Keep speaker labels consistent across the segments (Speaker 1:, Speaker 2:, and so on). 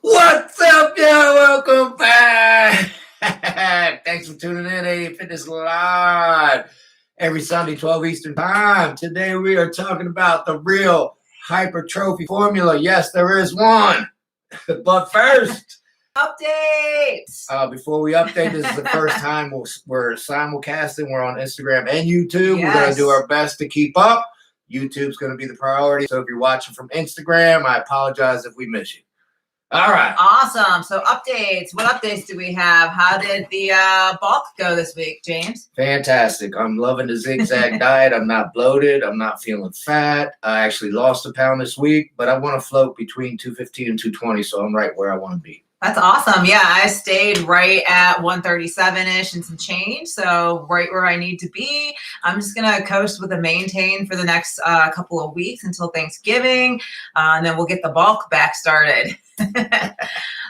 Speaker 1: What's up, y'all? Welcome back. Thanks for tuning in to Fitness Live every Sunday, 12 Eastern Time. Today we are talking about the real hypertrophy formula. Yes, there is one. But first,
Speaker 2: updates.
Speaker 1: Before we update, this is the first time we're simulcasting. We're on Instagram and YouTube.
Speaker 2: Yes.
Speaker 1: We're going to do our best to keep up. YouTube's going to be the priority. So if you're watching from Instagram, I apologize if we miss you. All right.
Speaker 2: Awesome. So updates. What updates do we have? How did the bulk go this week, James?
Speaker 1: Fantastic. I'm loving the zigzag diet. I'm not bloated. I'm not feeling fat. I actually lost a pound this week, but I want to float between 215 and 220, so I'm right where I want to be.
Speaker 2: That's awesome. Yeah, I stayed right at 137-ish and some change, so right where I need to be. I'm just going to coast with a maintain for the next couple of weeks until Thanksgiving, and then we'll get the bulk back started.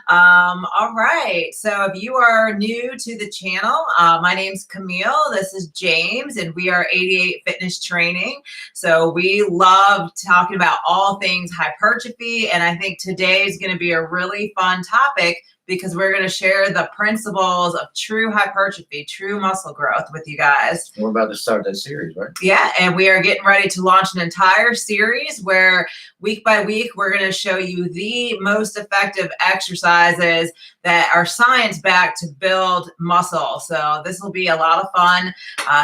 Speaker 2: All right. So if you are new to the channel, my name's Camille. This is James, and we are 88 Fitness Training. So we love talking about all things hypertrophy, and I think today is going to be a really fun topic because we're going to share the principles of true hypertrophy, true muscle growth with you guys.
Speaker 1: We're about to start that series, right?
Speaker 2: Yeah, and we are getting ready to launch an entire series where week by week, we're going to show you the most effective exercises that are science-backed to build muscle. So this will be a lot of fun.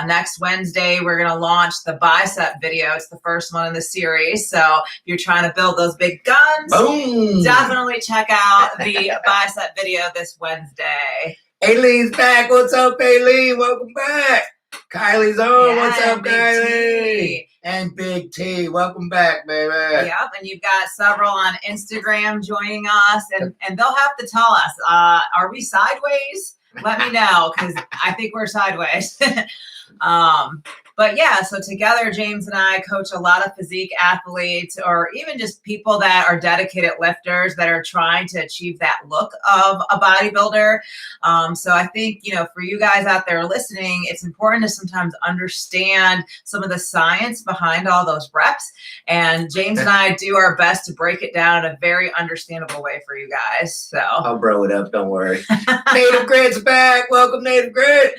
Speaker 2: Next Wednesday, we're going to launch the bicep video. It's the first one in the series. So if you're trying to build those big guns,
Speaker 1: boom,
Speaker 2: definitely check out the bicep video this Wednesday.
Speaker 1: Aileen's back. What's up, Aileen? Welcome back. Kylie's on.
Speaker 2: Yeah,
Speaker 1: what's up,
Speaker 2: Big
Speaker 1: Kylie?
Speaker 2: T.
Speaker 1: And Big T. Welcome back, baby.
Speaker 2: Yep, and you've got several on Instagram joining us, and they'll have to tell us, are we sideways? Let me know, because I think we're sideways. But yeah, so together, James and I coach a lot of physique athletes, or even just people that are dedicated lifters that are trying to achieve that look of a bodybuilder. So I think, for you guys out there listening, it's important to sometimes understand some of the science behind all those reps. And James and I do our best to break it down in a very understandable way for you guys. So
Speaker 1: I'll bro it up. Don't worry. Native Grit's back. Welcome, Native Grit.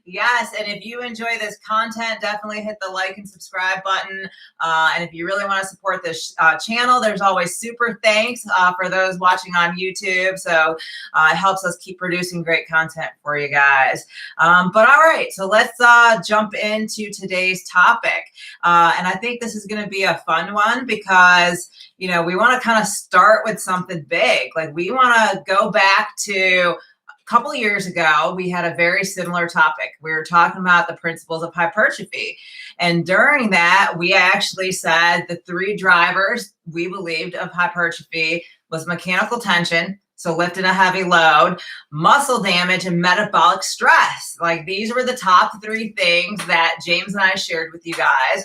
Speaker 2: Yes, and if you enjoy this content, definitely hit the like and subscribe button. And if you really want to support this channel, there's always super thanks for those watching on YouTube. So it helps us keep producing great content for you guys. But all right, so let's jump into today's topic. And I think this is going to be a fun one because we want to kind of start with something big. Like we want to go back to couple of years ago, we had a very similar topic. We were talking about the principles of hypertrophy. And during that, we actually said the three drivers we believed of hypertrophy was mechanical tension, so lifting a heavy load, muscle damage, and metabolic stress. Like these were the top three things that James and I shared with you guys.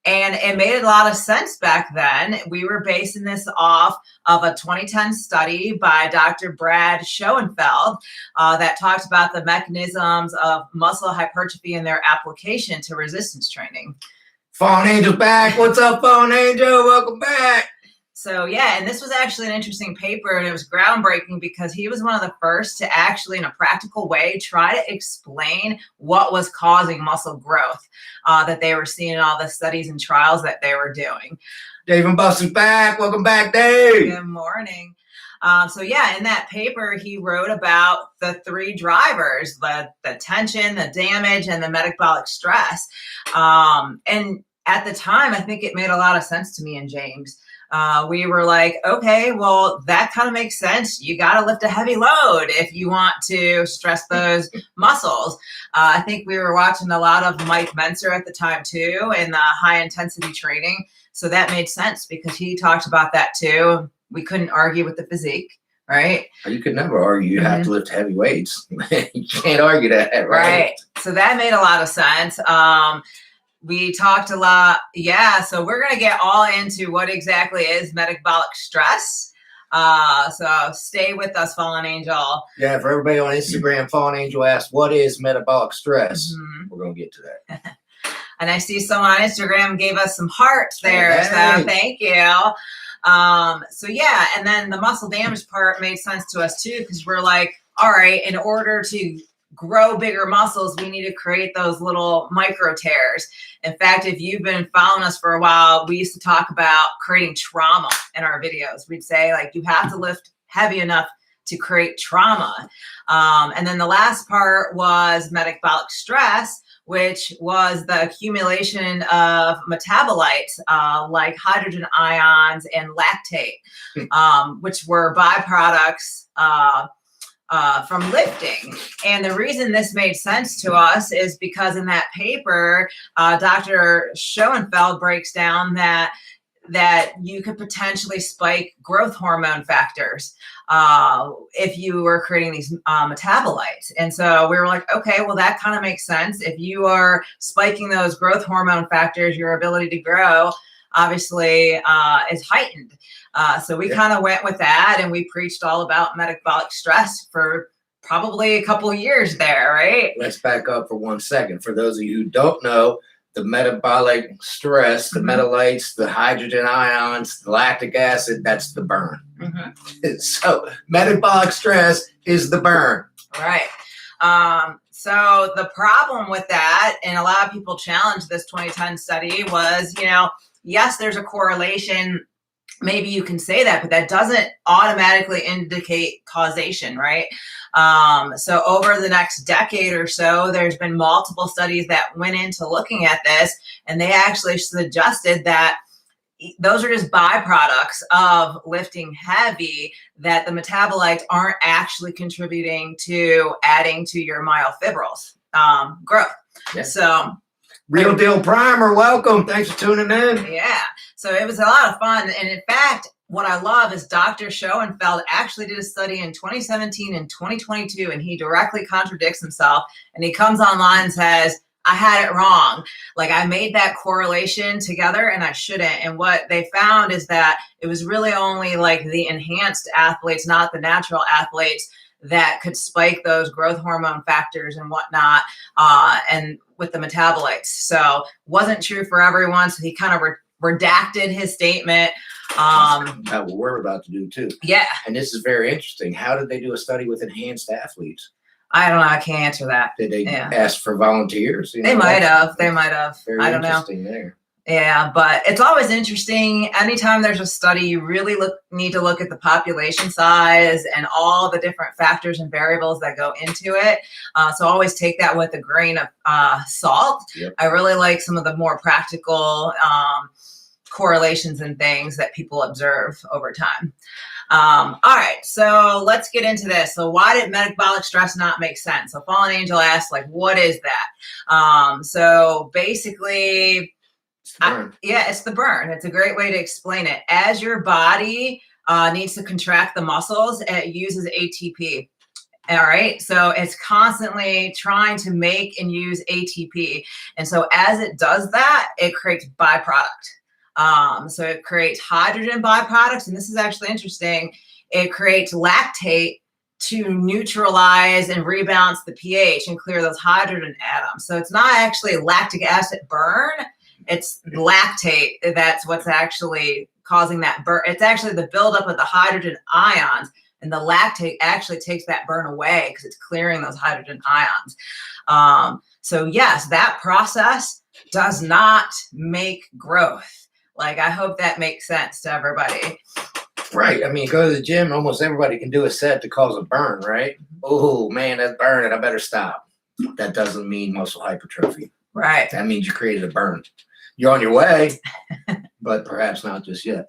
Speaker 2: And it made a lot of sense back then. We were basing this off of a 2010 study by Dr. Brad Schoenfeld that talked about the mechanisms of muscle hypertrophy and their application to resistance training.
Speaker 1: Fallen Angel's back. What's up, Fallen Angel? Welcome back.
Speaker 2: So yeah, and this was actually an interesting paper, and it was groundbreaking because he was one of the first to actually, in a practical way, try to explain what was causing muscle growth that they were seeing in all the studies and trials that they were doing.
Speaker 1: Dave and Buster's back. Welcome back, Dave.
Speaker 2: Good morning. So yeah, in that paper, he wrote about the three drivers, the tension, the damage, and the metabolic stress. And at the time, I think it made a lot of sense to me and James. We were like, okay, well, that kind of makes sense. You got to lift a heavy load if you want to stress those muscles. I think we were watching a lot of Mike Menser at the time too, in the high intensity training. So that made sense because he talked about that too. We couldn't argue with the physique, right?
Speaker 1: You could never argue. You have to lift heavy weights. You can't argue that, right?
Speaker 2: Right. So that made a lot of sense. We talked a lot. Yeah. So we're going to get all into what exactly is metabolic stress. So stay with us, Fallen Angel.
Speaker 1: Yeah. For everybody on Instagram, Fallen Angel asked, what is metabolic stress? We're going to get to that.
Speaker 2: And I see someone on Instagram gave us some hearts there.
Speaker 1: Hey.
Speaker 2: So thank you. So yeah, and then the muscle damage part made sense to us too, because we're like, all right, in order to grow bigger muscles, we need to create those little micro tears. In fact, if you've been following us for a while, we used to talk about creating trauma in our videos. We'd say like, you have to lift heavy enough to create trauma. And then the last part was metabolic stress, which was the accumulation of metabolites like hydrogen ions and lactate, which were byproducts from lifting. And the reason this made sense to us is because in that paper, Dr. Schoenfeld breaks down that you could potentially spike growth hormone factors if you were creating these metabolites. And so we were like, okay, well, that kind of makes sense. If you are spiking those growth hormone factors, your ability to grow obviously is heightened. So we kind of went with that, and we preached all about metabolic stress for probably a couple of years there, right?
Speaker 1: Let's back up for 1 second. For those of you who don't know, the metabolic stress, the metabolites, the hydrogen ions, the lactic acid, that's the burn. So metabolic stress is the burn.
Speaker 2: Right. So the problem with that, and a lot of people challenged this 2010 study, was, yes, there's a correlation. Maybe you can say that, but that doesn't automatically indicate causation, right? So over the next decade or so, there's been multiple studies that went into looking at this, and they actually suggested that those are just byproducts of lifting heavy, that the metabolites aren't actually contributing to adding to your myofibrils growth.
Speaker 1: Yeah.
Speaker 2: So
Speaker 1: Real Deal Primer, welcome. Thanks for tuning in.
Speaker 2: Yeah. So it was a lot of fun. And in fact, what I love is Dr. Schoenfeld actually did a study in 2017 and 2022, and he directly contradicts himself. And he comes online and says, I had it wrong. Like, I made that correlation together and I shouldn't. And what they found is that it was really only like the enhanced athletes, not the natural athletes, that could spike those growth hormone factors and whatnot, and with the metabolites. So wasn't true for everyone. So he kind of redacted his statement.
Speaker 1: That's what we're about to do too.
Speaker 2: Yeah.
Speaker 1: And this is very interesting. How did they do a study with enhanced athletes?
Speaker 2: I don't know. I can't answer that.
Speaker 1: Did they ask for volunteers?
Speaker 2: They might have. They might have.
Speaker 1: Very
Speaker 2: I don't know.
Speaker 1: interesting there.
Speaker 2: Yeah, but it's always interesting. Anytime there's a study, you really need to look at the population size and all the different factors and variables that go into it. So always take that with a grain of salt.
Speaker 1: Yep.
Speaker 2: I really like some of the more practical correlations and things that people observe over time. All right, so let's get into this. So why did metabolic stress not make sense? So Fallen Angel asked, like, what is that? So basically, it's the burn. It's a great way to explain it. As your body needs to contract the muscles, it uses ATP. All right. So it's constantly trying to make and use ATP. And so as it does that, it creates byproduct. So it creates hydrogen byproducts. And this is actually interesting. It creates lactate to neutralize and rebalance the pH and clear those hydrogen atoms. So it's not actually lactic acid burn. It's lactate that's what's actually causing that burn. It's actually the buildup of the hydrogen ions, and the lactate actually takes that burn away because it's clearing those hydrogen ions. So yes, that process does not make growth. Like, I hope that makes sense to everybody.
Speaker 1: Right. I mean, go to the gym. Almost everybody can do a set to cause a burn, right? Oh, man, that's burning. I better stop. That doesn't mean muscle hypertrophy.
Speaker 2: Right.
Speaker 1: That means you created a burn. You're on your way, but perhaps not just yet.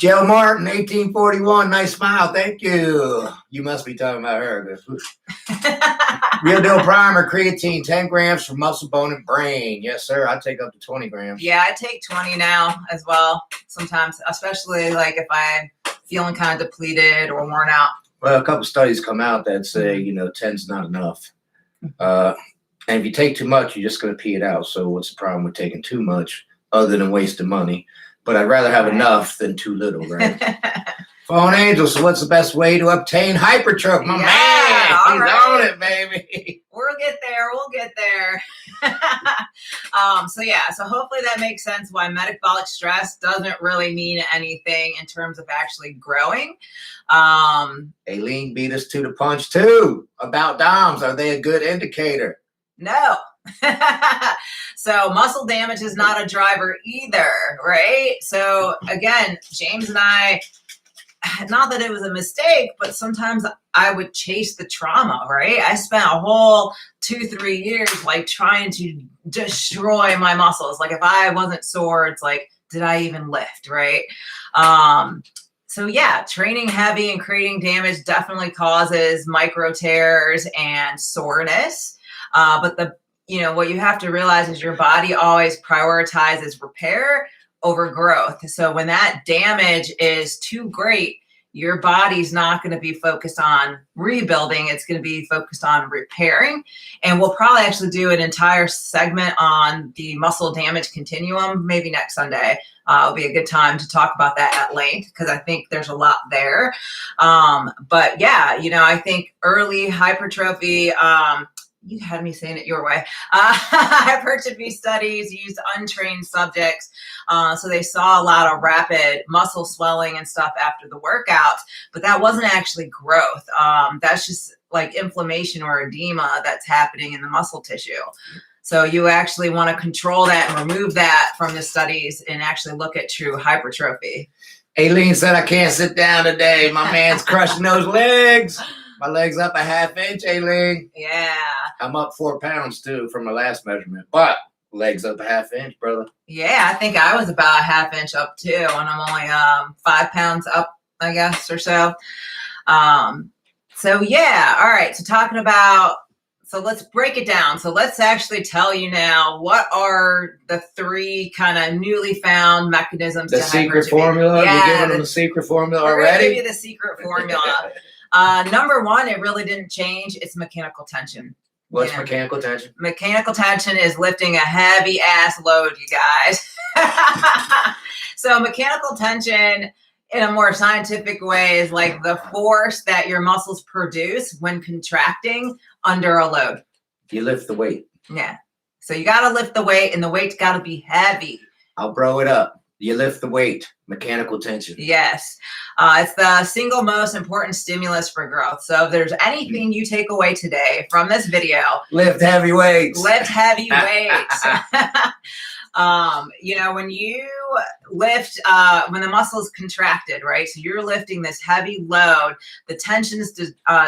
Speaker 1: Jill Martin, 1841. Nice smile. Thank you. You must be talking about her. Real Deal Primer, creatine, 10 grams for muscle, bone, and brain. Yes, sir. I take up to 20 grams.
Speaker 2: Yeah, I take 20 now as well. Sometimes, especially like if I'm feeling kind of depleted or worn out.
Speaker 1: Well, a couple studies come out that say, 10's not enough. And if you take too much, you're just going to pee it out. So what's the problem with taking too much other than wasting money? But I'd rather have enough than too little, right? Fallen Angel, so what's the best way to obtain hypertrophy? My man, he's on it, baby.
Speaker 2: We'll get there. We'll get there. So hopefully that makes sense why metabolic stress doesn't really mean anything in terms of actually growing.
Speaker 1: Aileen beat us to the punch too about DOMs. Are they a good indicator?
Speaker 2: No. So muscle damage is not a driver either, right? So again, James and I, not that it was a mistake, but sometimes I would chase the trauma, right? I spent a whole 2-3 years like trying to destroy my muscles. Like if I wasn't sore, it's like, did I even lift, right? So yeah, training heavy and creating damage definitely causes micro tears and soreness. But what you have to realize is your body always prioritizes repair over growth. So when that damage is too great, your body's not going to be focused on rebuilding. It's going to be focused on repairing. And we'll probably actually do an entire segment on the muscle damage continuum, maybe next Sunday. It'll be a good time to talk about that at length because I think there's a lot there. But yeah, I think early hypertrophy, you had me saying it your way. Hypertrophy studies used untrained subjects. So they saw a lot of rapid muscle swelling and stuff after the workout, but that wasn't actually growth. That's just like inflammation or edema that's happening in the muscle tissue. So you actually want to control that and remove that from the studies and actually look at true hypertrophy.
Speaker 1: Aileen said, I can't sit down today. My man's crushing those legs. My leg's up a 1/2 inch, Aileen.
Speaker 2: Yeah.
Speaker 1: I'm up 4 pounds too from my last measurement, but legs up a 1/2 inch, brother.
Speaker 2: Yeah, I think I was about a 1/2 inch up too, and I'm only 5 pounds up, I guess, or so. So yeah, all right. So let's break it down. So let's actually tell you now what are the 3 kind of newly found mechanisms.
Speaker 1: The
Speaker 2: to
Speaker 1: secret
Speaker 2: hypertrophy.
Speaker 1: formula.
Speaker 2: Yeah,
Speaker 1: You're giving them the secret formula already.
Speaker 2: We're gonna give you the secret formula. Number 1, it really didn't change. It's mechanical tension.
Speaker 1: What's mechanical tension?
Speaker 2: Mechanical tension is lifting a heavy ass load, you guys. So mechanical tension in a more scientific way is like the force that your muscles produce when contracting under a load.
Speaker 1: You lift the weight.
Speaker 2: Yeah. So you got to lift the weight and the weight's got to be heavy.
Speaker 1: I'll bro it up. You lift the weight, mechanical tension.
Speaker 2: Yes. It's the single most important stimulus for growth. So if there's anything you take away today from this video,
Speaker 1: lift heavy weights.
Speaker 2: Lift heavy weights. When you lift, when the muscle is contracted, right? So you're lifting this heavy load, the tension is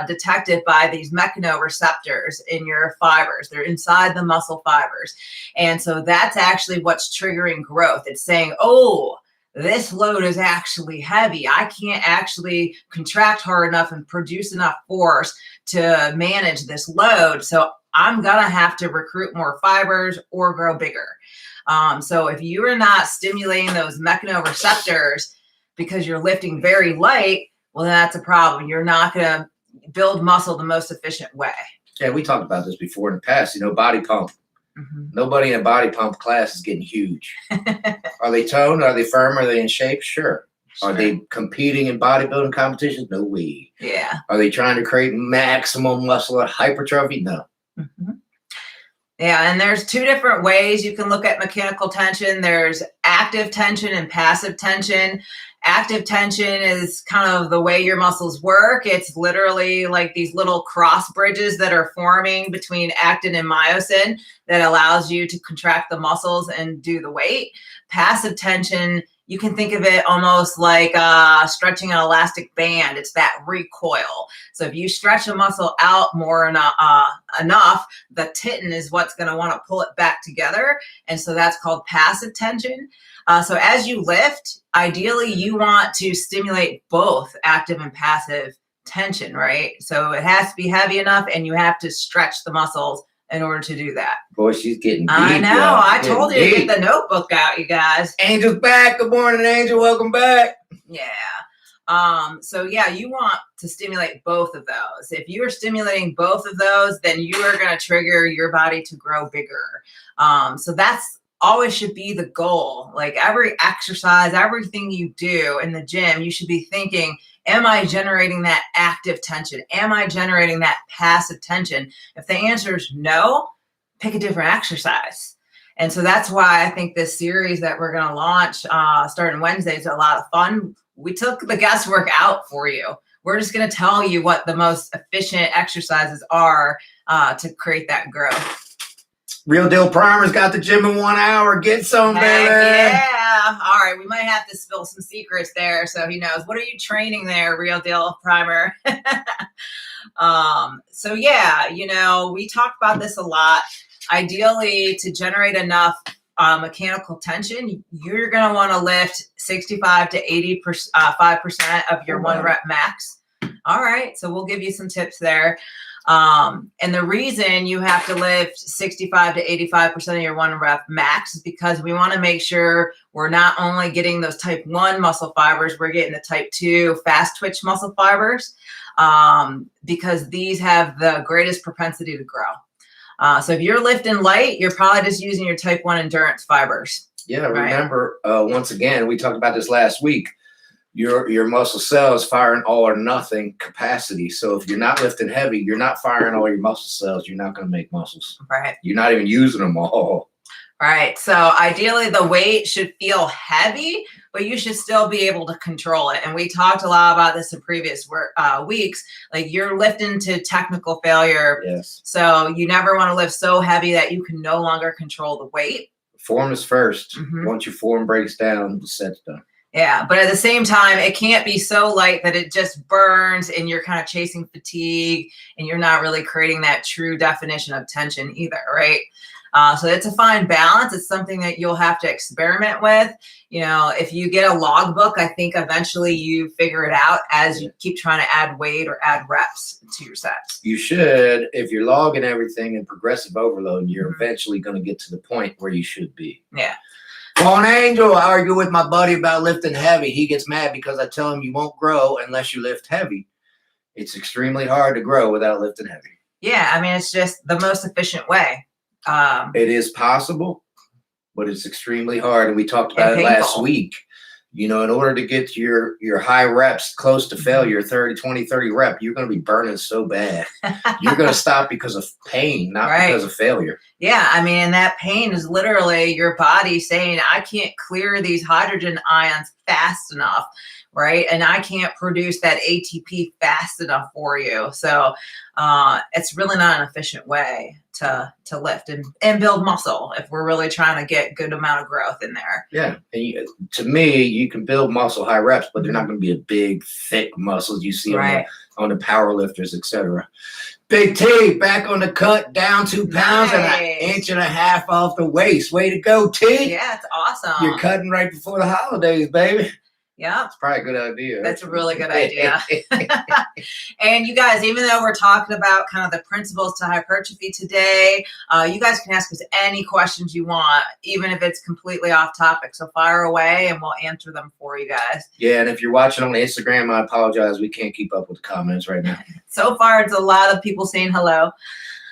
Speaker 2: detected by these mechanoreceptors in your fibers. They're inside the muscle fibers. And so that's actually what's triggering growth. It's saying, oh, this load is actually heavy. I can't actually contract hard enough and produce enough force to manage this load. So I'm going to have to recruit more fibers or grow bigger. So if you are not stimulating those mechanoreceptors because you're lifting very light, well, then that's a problem. You're not going to build muscle the most efficient way.
Speaker 1: Yeah, we talked about this before in the past. Body pump. Mm-hmm. Nobody in a body pump class is getting huge. Are they toned? Are they firm? Are they in shape? Sure. Are they competing in bodybuilding competitions? No way.
Speaker 2: Yeah.
Speaker 1: Are they trying to create maximum muscle hypertrophy? No.
Speaker 2: Mm-hmm. Yeah, and there's 2 different ways you can look at mechanical tension. There's active tension and passive tension. Active tension is kind of the way your muscles work. It's literally like these little cross bridges that are forming between actin and myosin that allows you to contract the muscles and do the weight. Passive tension, you can think of it almost like stretching an elastic band. It's that recoil. So if you stretch a muscle out more enough, the titin is what's going to want to pull it back together. And so that's called passive tension. So as you lift, ideally you want to stimulate both active and passive tension, right? So it has to be heavy enough and you have to stretch the muscles in order to do that.
Speaker 1: Boy, she's getting deep.
Speaker 2: I know. Y'all. I told you to get the notebook out, you guys.
Speaker 1: Angel's back. Good morning, Angel. Welcome back.
Speaker 2: Yeah. So yeah, you want to stimulate both of those. If you are stimulating both of those, then you are going to trigger your body to grow bigger. So that's always should be the goal. Like every exercise, everything you do in the gym, you should be thinking, am I generating that active tension? Am I generating that passive tension? If the answer is no, pick a different exercise. And so that's why I think this series that we're going to launch starting Wednesday is a lot of fun. We took the guesswork out for you. We're just going to tell you what the most efficient exercises are to create that growth.
Speaker 1: Real Deal Primer's got the gym in 1 hour. Get some, baby.
Speaker 2: Yeah. All right. We might have to spill some secrets there. So he knows. What are you training there, Real Deal Primer? So yeah, we talked about this a lot. Ideally, to generate enough mechanical tension, you're going to want to lift 65 to 85% of your 1 rep max. All right. So we'll give you some tips there. And the reason you have to lift 65 to 85% of your 1 rep max is because we want to make sure we're not only getting those type 1 muscle fibers, we're getting the type 2 fast twitch muscle fibers, because these have the greatest propensity to grow. So if you're lifting light, you're probably just using your type 1 endurance fibers.
Speaker 1: Yeah, right? Remember, once again, we talked about this last week. Your muscle cells fire an all or nothing capacity. So if you're not lifting heavy, you're not firing all your muscle cells. You're not going to make muscles.
Speaker 2: Right.
Speaker 1: You're not even using them all.
Speaker 2: Right. So ideally, the weight should feel heavy, but you should still be able to control it. And we talked a lot about this in previous weeks. Like you're lifting to technical failure.
Speaker 1: Yes.
Speaker 2: So you never want to lift so heavy that you can no longer control the weight.
Speaker 1: Form is first.
Speaker 2: Mm-hmm.
Speaker 1: Once your form breaks down, the set's done.
Speaker 2: Yeah, but at the same time, it can't be so light that it just burns and you're kind of chasing fatigue and you're not really creating that true definition of tension either, right? So it's a fine balance. It's something that you'll have to experiment with. If you get a logbook, I think eventually you figure it out as you keep trying to add weight or add reps to your sets.
Speaker 1: You should. If you're logging everything in progressive overload, you're eventually going to get to the point where you should be.
Speaker 2: Yeah.
Speaker 1: Fallen Angel, I argue with my buddy about lifting heavy. He gets mad because I tell him you won't grow unless you lift heavy. It's extremely hard to grow without lifting heavy.
Speaker 2: Yeah, I mean, it's just the most efficient way.
Speaker 1: It is possible, but it's extremely hard. And we talked about it last week. In order to get your high reps close to failure, 30, 20, 30 rep, you're going to be burning so bad. You're going to stop because of pain, not because of failure.
Speaker 2: Yeah, I mean, and that pain is literally your body saying, I can't clear these hydrogen ions fast enough, right? And I can't produce that ATP fast enough for you. So it's really not an efficient way to lift and build muscle if we're really trying to get good amount of growth in there.
Speaker 1: Yeah. And to me, you can build muscle high reps, but they're not going to be a big, thick muscles you see on the power lifters, etc. Big T, back on the cut, down 2 pounds and an inch and a half off the waist. Way to go, T.
Speaker 2: Yeah, it's awesome.
Speaker 1: You're cutting right before the holidays, baby.
Speaker 2: Yeah.
Speaker 1: It's probably a good idea.
Speaker 2: That's a really good idea. And you guys, even though we're talking about kind of the principles to hypertrophy today, you guys can ask us any questions you want, even if it's completely off topic. So fire away and we'll answer them for you guys.
Speaker 1: Yeah, and if you're watching on Instagram, I apologize. We can't keep up with the comments right now.
Speaker 2: So far, it's a lot of people saying hello.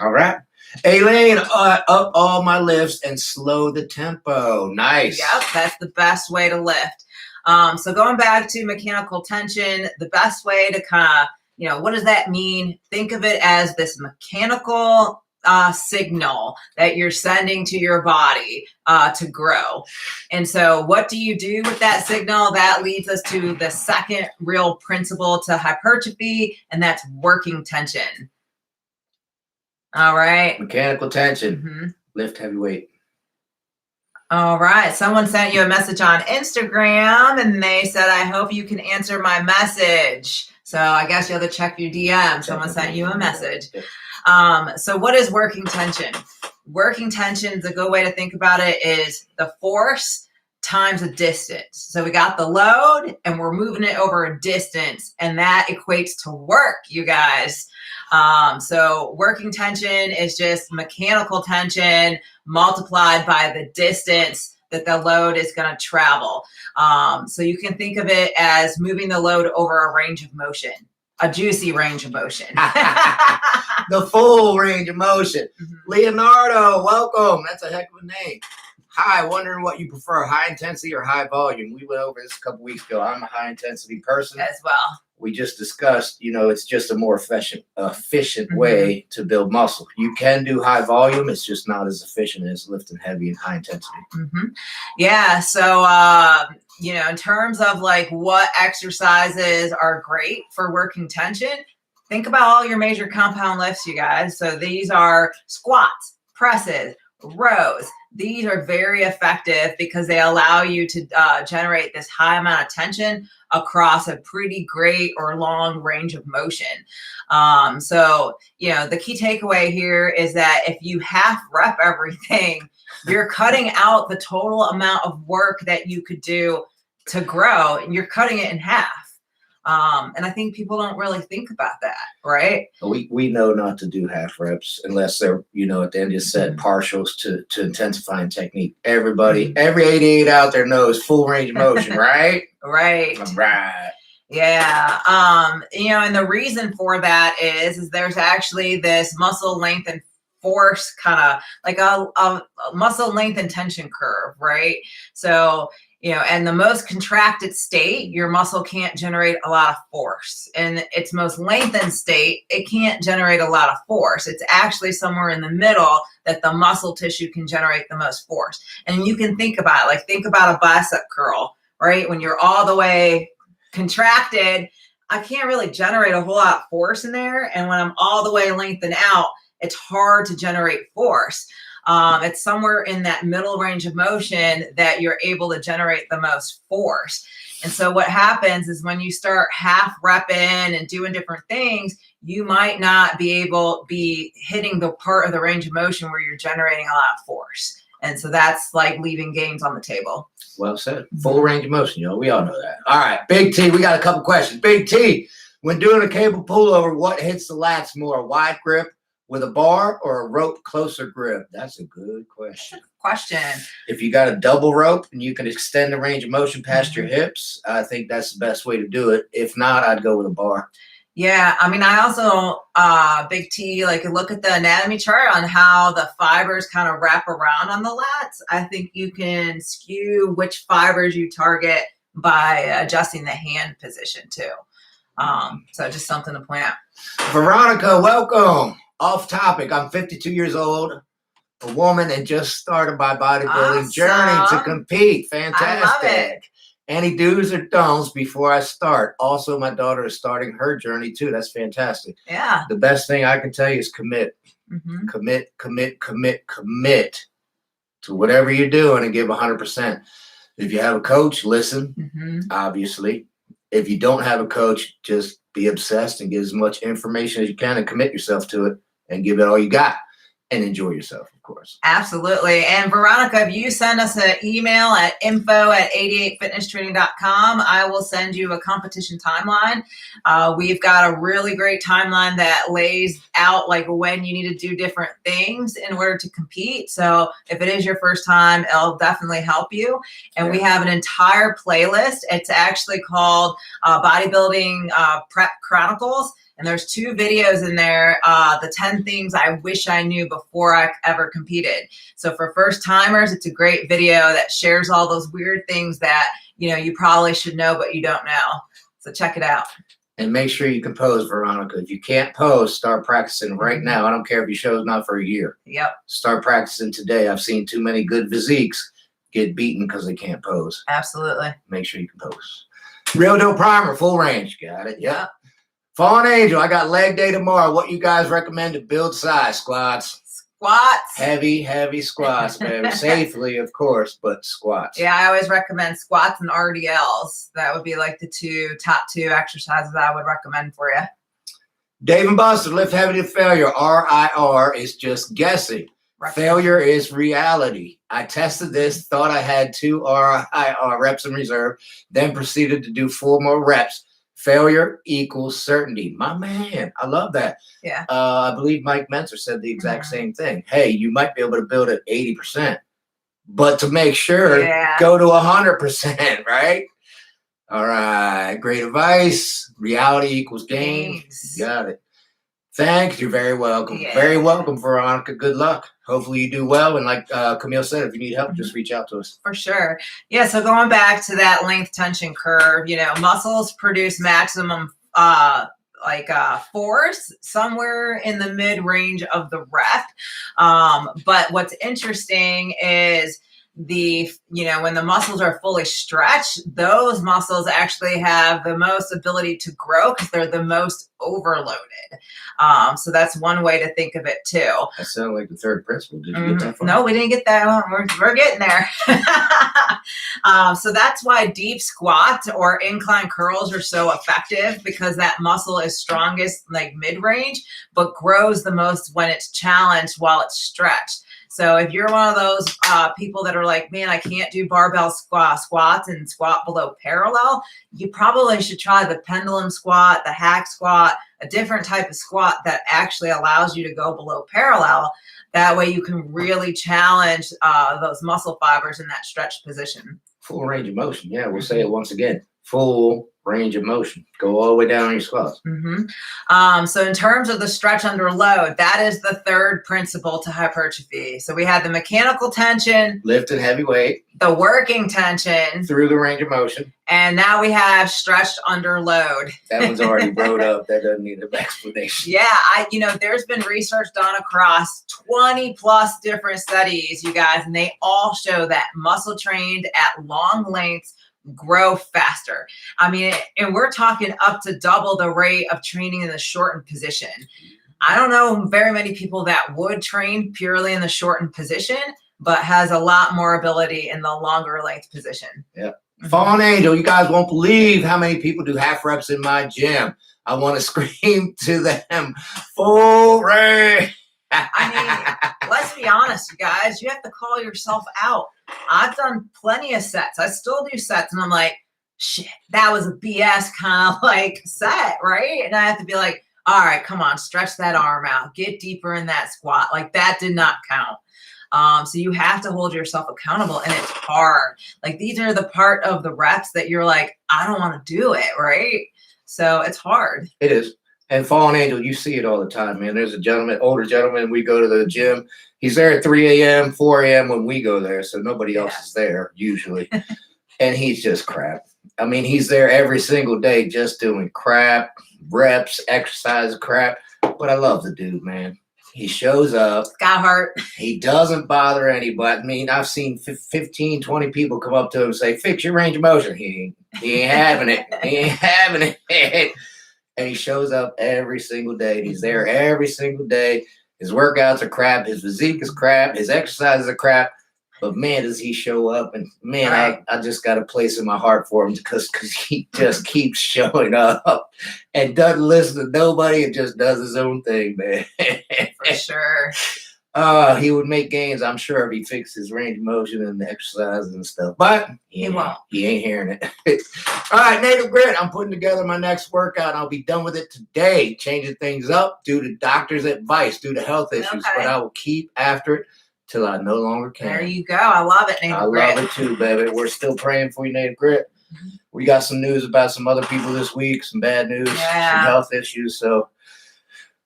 Speaker 1: All right. Aileen, up all my lifts and slow the tempo. Nice.
Speaker 2: Yep, that's the best way to lift. So going back to mechanical tension, the best way to kind of, what does that mean? Think of it as this mechanical signal that you're sending to your body to grow. And so what do you do with that signal? That leads us to the second real principle to hypertrophy, and that's working tension. All right.
Speaker 1: Mechanical tension. Lift heavy weight.
Speaker 2: All right. Someone sent you a message on Instagram and they said, I hope you can answer my message. So I guess you have to check your DM. Someone sent you a message. So what is working tension? Working tension, the good way to think about it is the force times a distance. So we got the load and we're moving it over a distance, and that equates to work, you guys. So working tension is just mechanical tension multiplied by the distance that the load is going to travel. So you can think of it as moving the load over a range of motion, a juicy range of motion.
Speaker 1: The full range of motion. Leonardo, welcome. That's a heck of a name. Hi, wondering what you prefer, high intensity or high volume? We went over this a couple weeks ago. I'm a high intensity person.
Speaker 2: As well.
Speaker 1: We just discussed, it's just a more efficient way to build muscle. You can do high volume. It's just not as efficient as lifting heavy and high intensity.
Speaker 2: Yeah. So, in terms of like what exercises are great for working tension, think about all your major compound lifts, you guys. So these are squats, presses, rows. These are very effective because they allow you to generate this high amount of tension across a pretty great or long range of motion. So, the key takeaway here is that if you half rep everything, you're cutting out the total amount of work that you could do to grow, and you're cutting it in half. And I think people don't really think about that, right?
Speaker 1: We know not to do half reps unless they're, at the end of the set, partials to intensifying technique. Everybody, every 88 out there knows full range of motion, right?
Speaker 2: Right. Yeah. And the reason for that is there's actually this muscle length and force kind of like a muscle length and tension curve, right? So, and the most contracted state, your muscle can't generate a lot of force. In its most lengthened state, it can't generate a lot of force. It's actually somewhere in the middle that the muscle tissue can generate the most force. And you can think about it, think about a bicep curl, right? When you're all the way contracted, I can't really generate a whole lot of force in there. And when I'm all the way lengthened out, it's hard to generate force. It's somewhere in that middle range of motion that you're able to generate the most force. And so what happens is when you start half repping and doing different things, you might not be hitting the part of the range of motion where you're generating a lot of force. And so that's like leaving gains on the table.
Speaker 1: Well said. Full range of motion, we all know that. All right, Big T, we got a couple questions. Big T, when doing a cable pullover, what hits the lats more, a wide grip with a bar or a rope closer grip? That's a good question. If you got a double rope and you can extend the range of motion past your hips, I think that's the best way to do it. If not, I'd go with a bar.
Speaker 2: Yeah, I also, Big T, look at the anatomy chart on how the fibers kind of wrap around on the lats. I think you can skew which fibers you target by adjusting the hand position too. So just something to point out.
Speaker 1: Veronica, welcome. Off topic, I'm 52 years old, a woman, and just started my bodybuilding journey to compete. Fantastic.
Speaker 2: I love it.
Speaker 1: Any do's or don'ts before I start? Also, my daughter is starting her journey too. That's fantastic.
Speaker 2: Yeah.
Speaker 1: The best thing I can tell you is commit. Commit to whatever you're doing and give 100%. If you have a coach, listen, obviously. If you don't have a coach, just be obsessed and get as much information as you can and commit yourself to it and give it all you got and enjoy yourself, of course.
Speaker 2: Absolutely. And Veronica, if you send us an email at info@88fitnesstraining.com, I will send you a competition timeline. We've got a really great timeline that lays out when you need to do different things in order to compete. So if it is your first time, it'll definitely help you. And we have an entire playlist. It's actually called Bodybuilding Prep Chronicles. And there's 2 videos in there, the 10 things I wish I knew before I ever competed. So for first timers, it's a great video that shares all those weird things that, you probably should know, but you don't know. So check it out.
Speaker 1: And make sure you can pose, Veronica. If you can't pose, start practicing right now. I don't care if you show's not for a year.
Speaker 2: Yep.
Speaker 1: Start practicing today. I've seen too many good physiques get beaten because they can't pose.
Speaker 2: Absolutely.
Speaker 1: Make sure you can pose. Real Dope Primer, full range. Got it. Yep. Fallen Angel, I got leg day tomorrow. What you guys recommend to build size? Squats. Heavy squats, baby. Safely, of course, but squats.
Speaker 2: Yeah, I always recommend squats and RDLs. That would be the top two exercises I would recommend for you.
Speaker 1: Dave and Buster, lift heavy to failure. RIR is just guessing. Failure is reality. I tested this, thought I had 2 RIR reps in reserve, then proceeded to do 4 more reps. Failure equals certainty. My man, I love that.
Speaker 2: Yeah.
Speaker 1: I believe Mike Mentzer said the exact same thing. Hey, you might be able to build at 80%, but to make sure, go to 100%, right? All right. Great advice. Reality equals gains. Got it. Thanks. You're very welcome.
Speaker 2: Yeah.
Speaker 1: Very welcome, Veronica. Good luck. Hopefully you do well. And like Camille said, if you need help, just reach out to us.
Speaker 2: For sure. Yeah. So going back to that length tension curve, muscles produce maximum force somewhere in the mid range of the rep. But what's interesting is when the muscles are fully stretched, those muscles actually have the most ability to grow because they're the most overloaded. So that's one way to think of it too.
Speaker 1: That sounded like the third principle. Did you get that far?
Speaker 2: No, we didn't get that one. We're getting there. So that's why deep squats or incline curls are so effective, because that muscle is strongest like mid-range, but grows the most when it's challenged while it's stretched. So if you're one of those people that are like, man, I can't do barbell squats and squat below parallel, you probably should try the pendulum squat, the hack squat, a different type of squat that actually allows you to go below parallel. That way you can really challenge those muscle fibers in that stretched position.
Speaker 1: Full range of motion. Yeah, we'll say it once again. Full range of motion. Go all the way down on your squats.
Speaker 2: So in terms of the stretch under load, that is the third principle to hypertrophy. So we had the mechanical tension,
Speaker 1: lifting heavy weight,
Speaker 2: the working tension
Speaker 1: through the range of motion,
Speaker 2: and now we have stretched under load.
Speaker 1: That one's already broke up. That doesn't need an explanation.
Speaker 2: Yeah, there's been research done across 20 plus different studies, you guys, and they all show that muscle trained at long lengths grow faster. And we're talking up to double the rate of training in the shortened position. I don't know very many people that would train purely in the shortened position, but has a lot more ability in the longer length position.
Speaker 1: Yeah. Fallen Angel, you guys won't believe how many people do half reps in my gym. I want to scream to them, full range.
Speaker 2: Let's be honest, you guys, you have to call yourself out. I've done plenty of sets. I still do sets, and I'm like, shit, that was a BS kind of like set, right? And I have to be like, all right, come on, stretch that arm out, get deeper in that squat. Like that did not count. So you have to hold yourself accountable, and it's hard. Like these are the part of the reps that you're like, I don't want to do it, right? So it's hard.
Speaker 1: It is. And Fallen Angel, you see it all the time, man. There's a gentleman, older gentleman, we go to the gym. He's there at 3 a.m., 4 a.m. when we go there, so nobody else is there usually. And he's just crap. He's there every single day just doing crap, reps, exercise crap. But I love the dude, man. He shows up.
Speaker 2: Got hurt.
Speaker 1: He doesn't bother anybody. I've seen 15, 20 people come up to him and say, fix your range of motion. He ain't having it. He ain't having it. And he shows up every single day. He's there every single day. His workouts are crap. His physique is crap. His exercises are crap. But man, does he show up. And man, right. I just got a place in my heart for him because he just keeps showing up and doesn't listen to nobody and just does his own thing, man.
Speaker 2: For sure.
Speaker 1: He would make gains, I'm sure, if he fixed his range of motion and the exercises and stuff. But he won't. He ain't hearing it. All right, Native Grit, I'm putting together my next workout. I'll be done with it today, changing things up due to doctor's advice, due to health issues. Okay. But I will keep after it till I no longer can.
Speaker 2: There you go. I love it, Native Grit.
Speaker 1: I love it too, baby. We're still praying for you, Native Grit. We got some news about some other people this week, some bad news, some health issues. So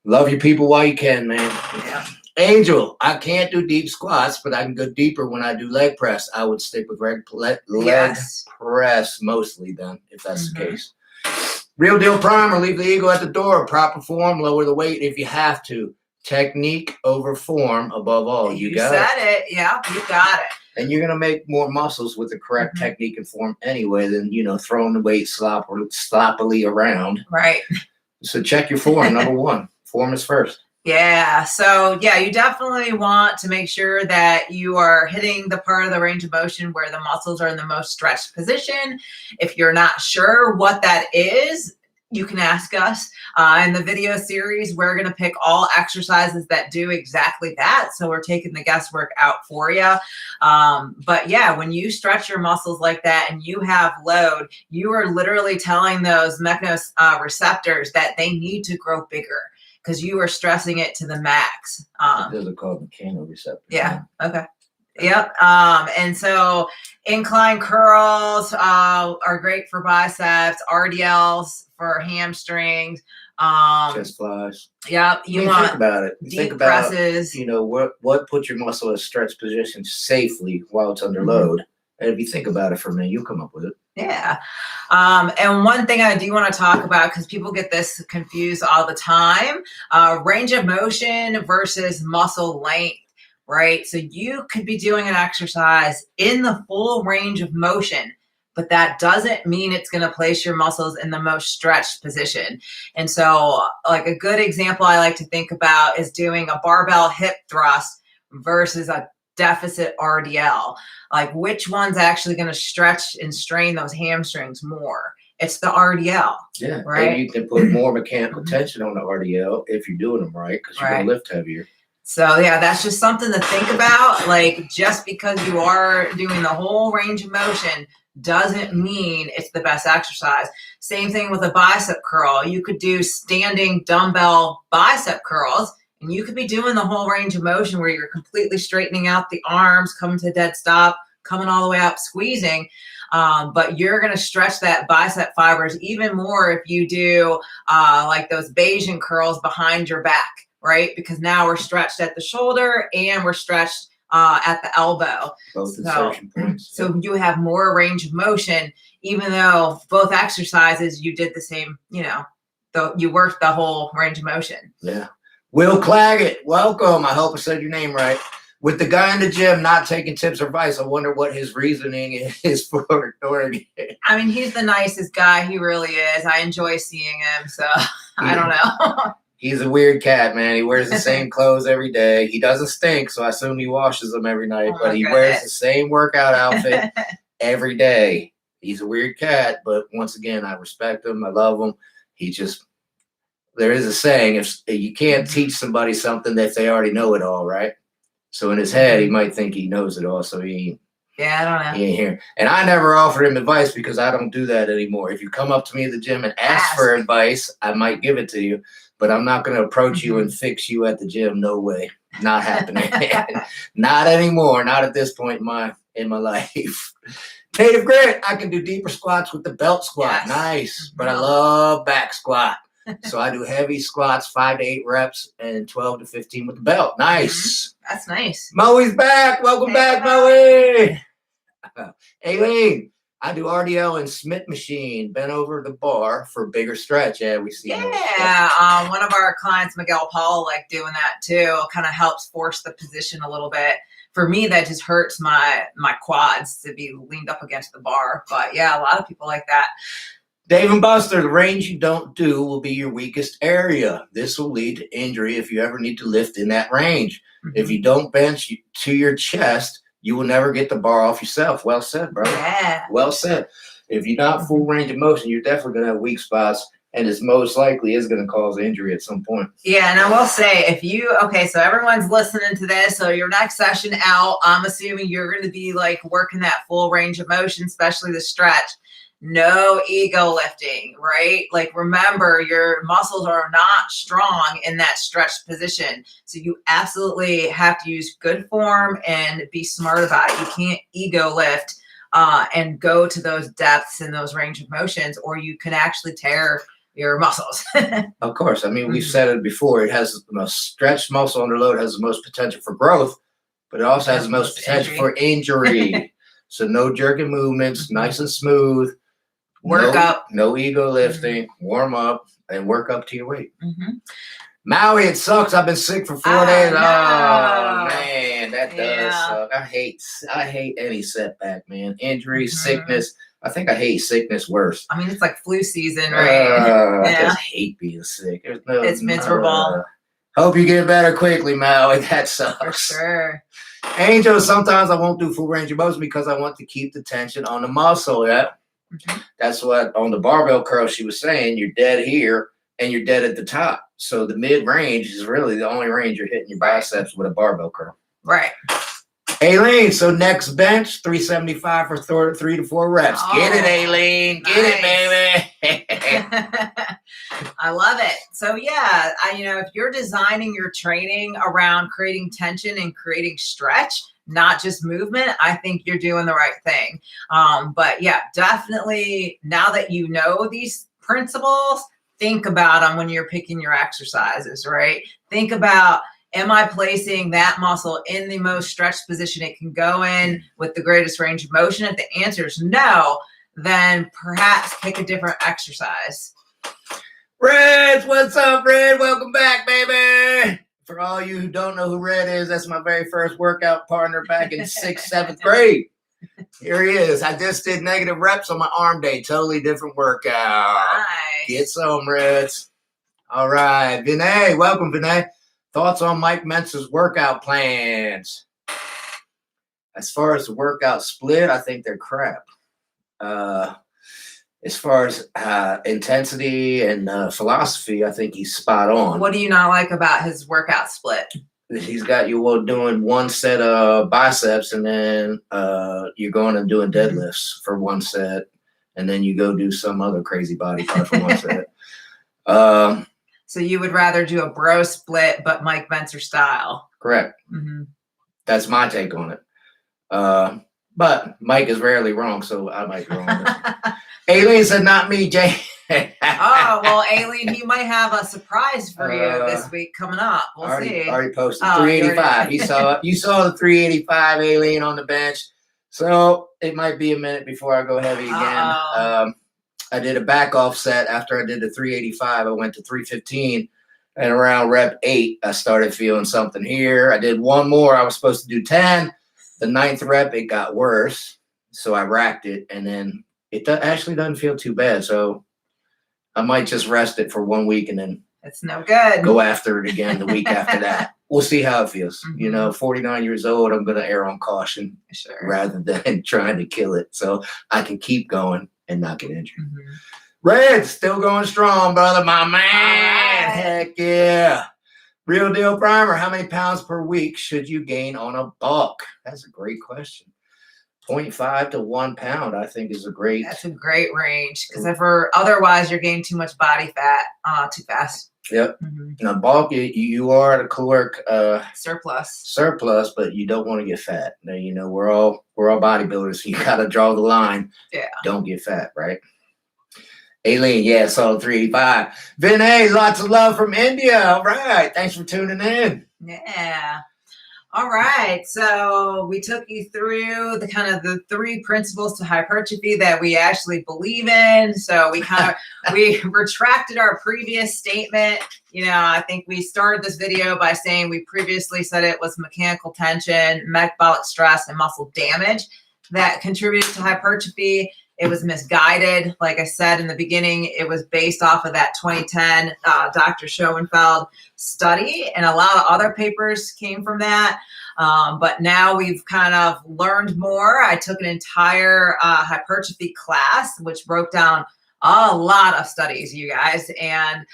Speaker 1: love your people while you can, man.
Speaker 2: Yeah.
Speaker 1: Angel, I can't do deep squats, but I can go deeper when I do leg press. I would stick with leg press mostly then, if that's the case. Real Deal Primer, leave the ego at the door. Proper form, lower the weight if you have to. Technique over form above all. You got it.
Speaker 2: You said it. Yeah, you got it.
Speaker 1: And you're going to make more muscles with the correct technique and form anyway than, throwing the weight sloppily around.
Speaker 2: Right.
Speaker 1: So check your form, number one. Form is first.
Speaker 2: Yeah. So you definitely want to make sure that you are hitting the part of the range of motion where the muscles are in the most stretched position. If you're not sure what that is, you can ask us. In the video series, we're going to pick all exercises that do exactly that. So we're taking the guesswork out for you. But when you stretch your muscles like that and you have load, you are literally telling those receptors that they need to grow bigger, because you are stressing it to the max.
Speaker 1: Those are called mechanoreceptors.
Speaker 2: Yeah. Okay. Yep. And so incline curls are great for biceps, RDLs for hamstrings.
Speaker 1: Chest flies.
Speaker 2: Yep.
Speaker 1: You think about it.
Speaker 2: Deep
Speaker 1: Think about,
Speaker 2: presses.
Speaker 1: what puts your muscle in a stretch position safely while it's under load. And if you think about it for a minute, you'll come up with it.
Speaker 2: Yeah. And one thing I do want to talk about, because people get this confused all the time, range of motion versus muscle length, right? So you could be doing an exercise in the full range of motion, but that doesn't mean it's going to place your muscles in the most stretched position. And so like a good example I like to think about is doing a barbell hip thrust versus a deficit RDL. Like which one's actually going to stretch and strain those hamstrings more? It's the RDL.
Speaker 1: Yeah,
Speaker 2: right.
Speaker 1: And you can put more mechanical tension on the RDL if you're doing them right, because you're going to lift heavier.
Speaker 2: So yeah, that's just something to think about. Like just because you are doing the whole range of motion doesn't mean it's the best exercise. Same thing with a bicep curl. You could do standing dumbbell bicep curls, and you could be doing the whole range of motion where you're completely straightening out the arms, coming to a dead stop, coming all the way up, squeezing. But you're going to stretch that bicep fibers even more if you do like those Bayesian curls behind your back, right? Because now we're stretched at the shoulder and we're stretched at the elbow.
Speaker 1: Both insertion points.
Speaker 2: So you have more range of motion, even though both exercises you did the same, you worked the whole range of motion.
Speaker 1: Yeah. Will Claggett, welcome. I hope I said your name right. With the guy in the gym not taking tips or advice, I wonder what his reasoning is for ignoring it.
Speaker 2: I mean, he's the nicest guy. He really is. I enjoy seeing him. So I don't know.
Speaker 1: He's a weird cat, man. He wears the same clothes every day. He doesn't stink, so I assume he washes them every night. But he wears the same workout outfit every day. He's a weird cat, but once again, I respect him. I love him. There is a saying, if you can't teach somebody something if they already know it all, right? So in his head, he might think he knows it all, so he
Speaker 2: I don't know.
Speaker 1: He ain't here. And I never offer him advice because I don't do that anymore. If you come up to me at the gym and ask for advice, I might give it to you, but I'm not going to approach you and fix you at the gym. No way. Not happening. Not anymore. Not at this point in my life. Native Grit, I can do deeper squats with the belt squat. Yes. Nice. But I love back squat. So I do heavy squats, 5 to 8 reps, and 12 to 15 with the belt. Nice.
Speaker 2: That's nice.
Speaker 1: Moe's back. Welcome back, Moe. Aileen, I do RDL and Smith machine, bent over the bar for bigger stretch. Yeah, we see.
Speaker 2: Yeah, one of our clients, Miguel Paul, like doing that too. Kind of helps force the position a little bit. For me, that just hurts my quads to be leaned up against the bar. But yeah, a lot of people like that.
Speaker 1: Dave and Buster, the range you don't do will be your weakest area. This will lead to injury if you ever need to lift in that range. If you don't bench to your chest, you will never get the bar off yourself. Well said, bro.
Speaker 2: Yeah.
Speaker 1: Well said. If you're not full range of motion, you're definitely going to have weak spots, and it's most likely is going to cause injury at some point.
Speaker 2: Yeah, and I will say, so everyone's listening to this, so your next session out, I'm assuming you're going to be like working that full range of motion, especially the stretch. No ego lifting, right? Like remember, your muscles are not strong in that stretched position. So you absolutely have to use good form and be smart about it. You can't ego lift and go to those depths and those range of motions, or you can actually tear your muscles.
Speaker 1: Of course. I mean, we've said it before. It has the most stretched muscle under load, has the most potential for growth, but it also has the most potential for injury. So no jerking movements, nice and smooth.
Speaker 2: Work up.
Speaker 1: No ego lifting. Warm up and work up to your weight. Maui, it sucks. I've been sick for 4 days.
Speaker 2: No.
Speaker 1: Oh, man, that does suck. I hate any setback, man. Injury, sickness. I think I hate sickness worse.
Speaker 2: I mean, it's like flu season, right?
Speaker 1: I just hate being sick.
Speaker 2: It's miserable.
Speaker 1: Hope you get better quickly, Maui. That sucks.
Speaker 2: For sure.
Speaker 1: Angel, sometimes I won't do full range of motion because I want to keep the tension on the muscle. Yeah. That's what on the barbell curl she was saying. You're dead here and you're dead at the top. So the mid range is really the only range you're hitting your biceps with a barbell curl.
Speaker 2: Right.
Speaker 1: Aileen, so next bench 375 for 3 to 4 reps. Get it, Aileen. Get it, baby.
Speaker 2: I love it. So yeah, if you're designing your training around creating tension and creating stretch, not just movement, I think you're doing the right thing. But yeah, definitely now that you know these principles, think about them when you're picking your exercises, right? Think about, am I placing that muscle in the most stretched position it can go in with the greatest range of motion? If the answer is no, then perhaps pick a different exercise.
Speaker 1: Reds, what's up, Red? Welcome back, baby. For all you who don't know who Red is, that's my very first workout partner back in 6th, 7th grade. Here he is. I just did negative reps on my arm day. Totally different workout.
Speaker 2: Nice.
Speaker 1: Get some, Reds. All right. Vinay, welcome, Vinay. Thoughts on Mike Mentz's workout plans? As far as the workout split, I think they're crap. As far as intensity and philosophy, I think he's spot on.
Speaker 2: What do you not like about his workout split?
Speaker 1: He's got you doing one set of biceps, and then you're going and doing deadlifts for one set, and then you go do some other crazy body part for one set.
Speaker 2: So you would rather do a bro split, but Mike Mentzer style?
Speaker 1: Correct.
Speaker 2: Mm-hmm.
Speaker 1: That's my take on it. But Mike is rarely wrong, so I might be wrong. Aileen said, not me, Jay.
Speaker 2: Oh, well, Aileen, he might have a surprise for you this week coming up. We'll see.
Speaker 1: Already posted 385. You saw the 385, Aileen, on the bench. So it might be a minute before I go heavy again. I did a back off set after I did the 385. I went to 315, and around rep 8, I started feeling something here. I did one more. I was supposed to do 10. The 9th rep, it got worse, so I racked it, and then it actually doesn't feel too bad. So I might just rest it for 1 week and then
Speaker 2: it's no good.
Speaker 1: Go after it again the week after that. We'll see how it feels.
Speaker 2: Mm-hmm.
Speaker 1: You know, 49 years old, I'm going to err on caution rather than trying to kill it, so I can keep going and not get injured.
Speaker 2: Mm-hmm.
Speaker 1: Red, still going strong, brother, my man.
Speaker 2: Right.
Speaker 1: Heck yeah. Real Deal Primer, how many pounds per week should you gain on a bulk? That's a great question. 0.5 to 1 pound, I think, is a great.
Speaker 2: That's a great range, because otherwise you're gaining too much body fat too fast.
Speaker 1: Yep.
Speaker 2: Mm-hmm.
Speaker 1: Now, bulk, you are at a caloric
Speaker 2: surplus,
Speaker 1: but you don't want to get fat. Now, you know, we're all bodybuilders, so you got to draw the line.
Speaker 2: Yeah.
Speaker 1: Don't get fat, right? Aileen, yeah, solid 385. Vinay, lots of love from India. All right. Thanks for tuning in.
Speaker 2: Yeah. All right. So we took you through the 3 principles to hypertrophy that we actually believe in. So we retracted our previous statement. You know, I think we started this video by saying we previously said it was mechanical tension, metabolic stress, and muscle damage that contributed to hypertrophy. It was misguided. Like I said in the beginning, it was based off of that 2010 Dr. Schoenfeld study, and a lot of other papers came from that. But now we've kind of learned more. I took an entire hypertrophy class, which broke down a lot of studies, you guys. And,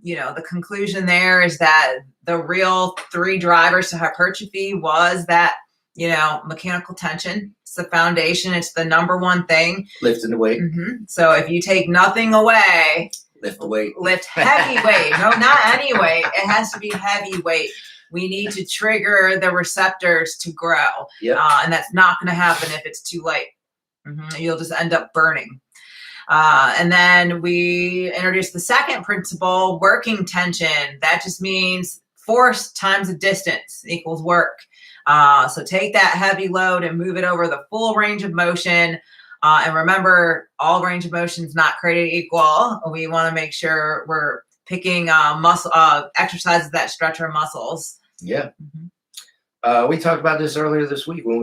Speaker 2: you know, the conclusion there is that the real 3 drivers to hypertrophy was that, you know, mechanical tension. It's the foundation. It's the number one thing.
Speaker 1: Lifting the weight.
Speaker 2: Mm-hmm. So if you take nothing away,
Speaker 1: lift the weight.
Speaker 2: Lift heavy weight. No, not any weight. It has to be heavy weight. We need to trigger the receptors to grow.
Speaker 1: Yep.
Speaker 2: And that's not going to happen if it's too late. Mm-hmm. You'll just end up burning. And then we introduced the second principle, working tension. That just means force times the distance equals work. So take that heavy load and move it over the full range of motion. And remember, all range of motion is not created equal. We want to make sure we're picking muscle exercises that stretch our muscles.
Speaker 1: Yeah. Mm-hmm. We talked about this earlier this week when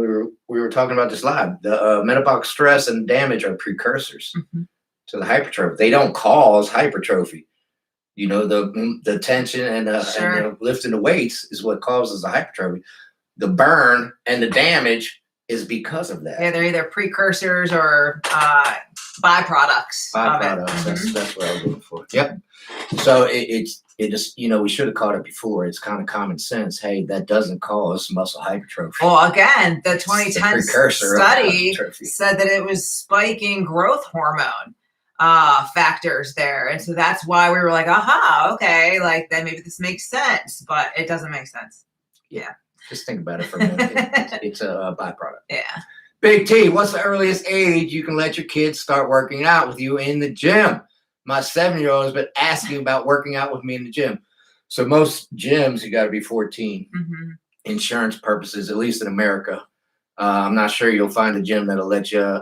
Speaker 1: we were talking about this live. The metabolic stress and damage are precursors to the hypertrophy. They don't cause hypertrophy. You know, the tension and the lifting the weights is what causes the hypertrophy. The burn and the damage is because of that.
Speaker 2: Yeah, they're either precursors or byproducts.
Speaker 1: Byproducts. That's what I was looking for. Yep. So it just, you know, we should have caught it before. It's kind of common sense. Hey, that doesn't cause muscle hypertrophy.
Speaker 2: Well, again, the 2010 study said that it was spiking growth hormone factors there. And so that's why we were like, aha, okay, like then maybe this makes sense, but it doesn't make sense. Yeah.
Speaker 1: Just think about it for a minute. It's a byproduct.
Speaker 2: Yeah.
Speaker 1: Big T, what's the earliest age you can let your kids start working out with you in the gym? My 7-year-old has been asking about working out with me in the gym. So most gyms, you got to be 14. Insurance purposes, at least in America. I'm not sure you'll find a gym that'll let you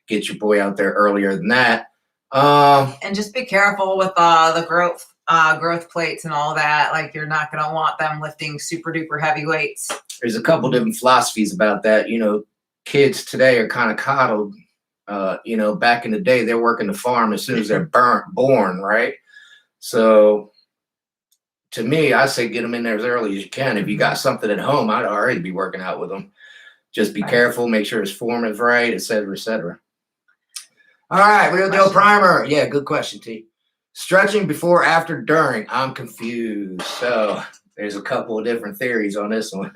Speaker 1: get your boy out there earlier than that.
Speaker 2: And just be careful with the growth plates and all that. Like, you're not going to want them lifting super duper heavy weights.
Speaker 1: There's a couple different philosophies about that. You know, kids today are kind of coddled. You know, back in the day, they're working the farm as soon as they're born, right? So to me, I say get them in there as early as you can. If you got something at home, I'd already be working out with them. Just be careful, make sure his form is right, et cetera, et cetera. All right, Real Deal Primer. Yeah, good question, T. Stretching before, after, during. I'm confused. So there's a couple of different theories on this one.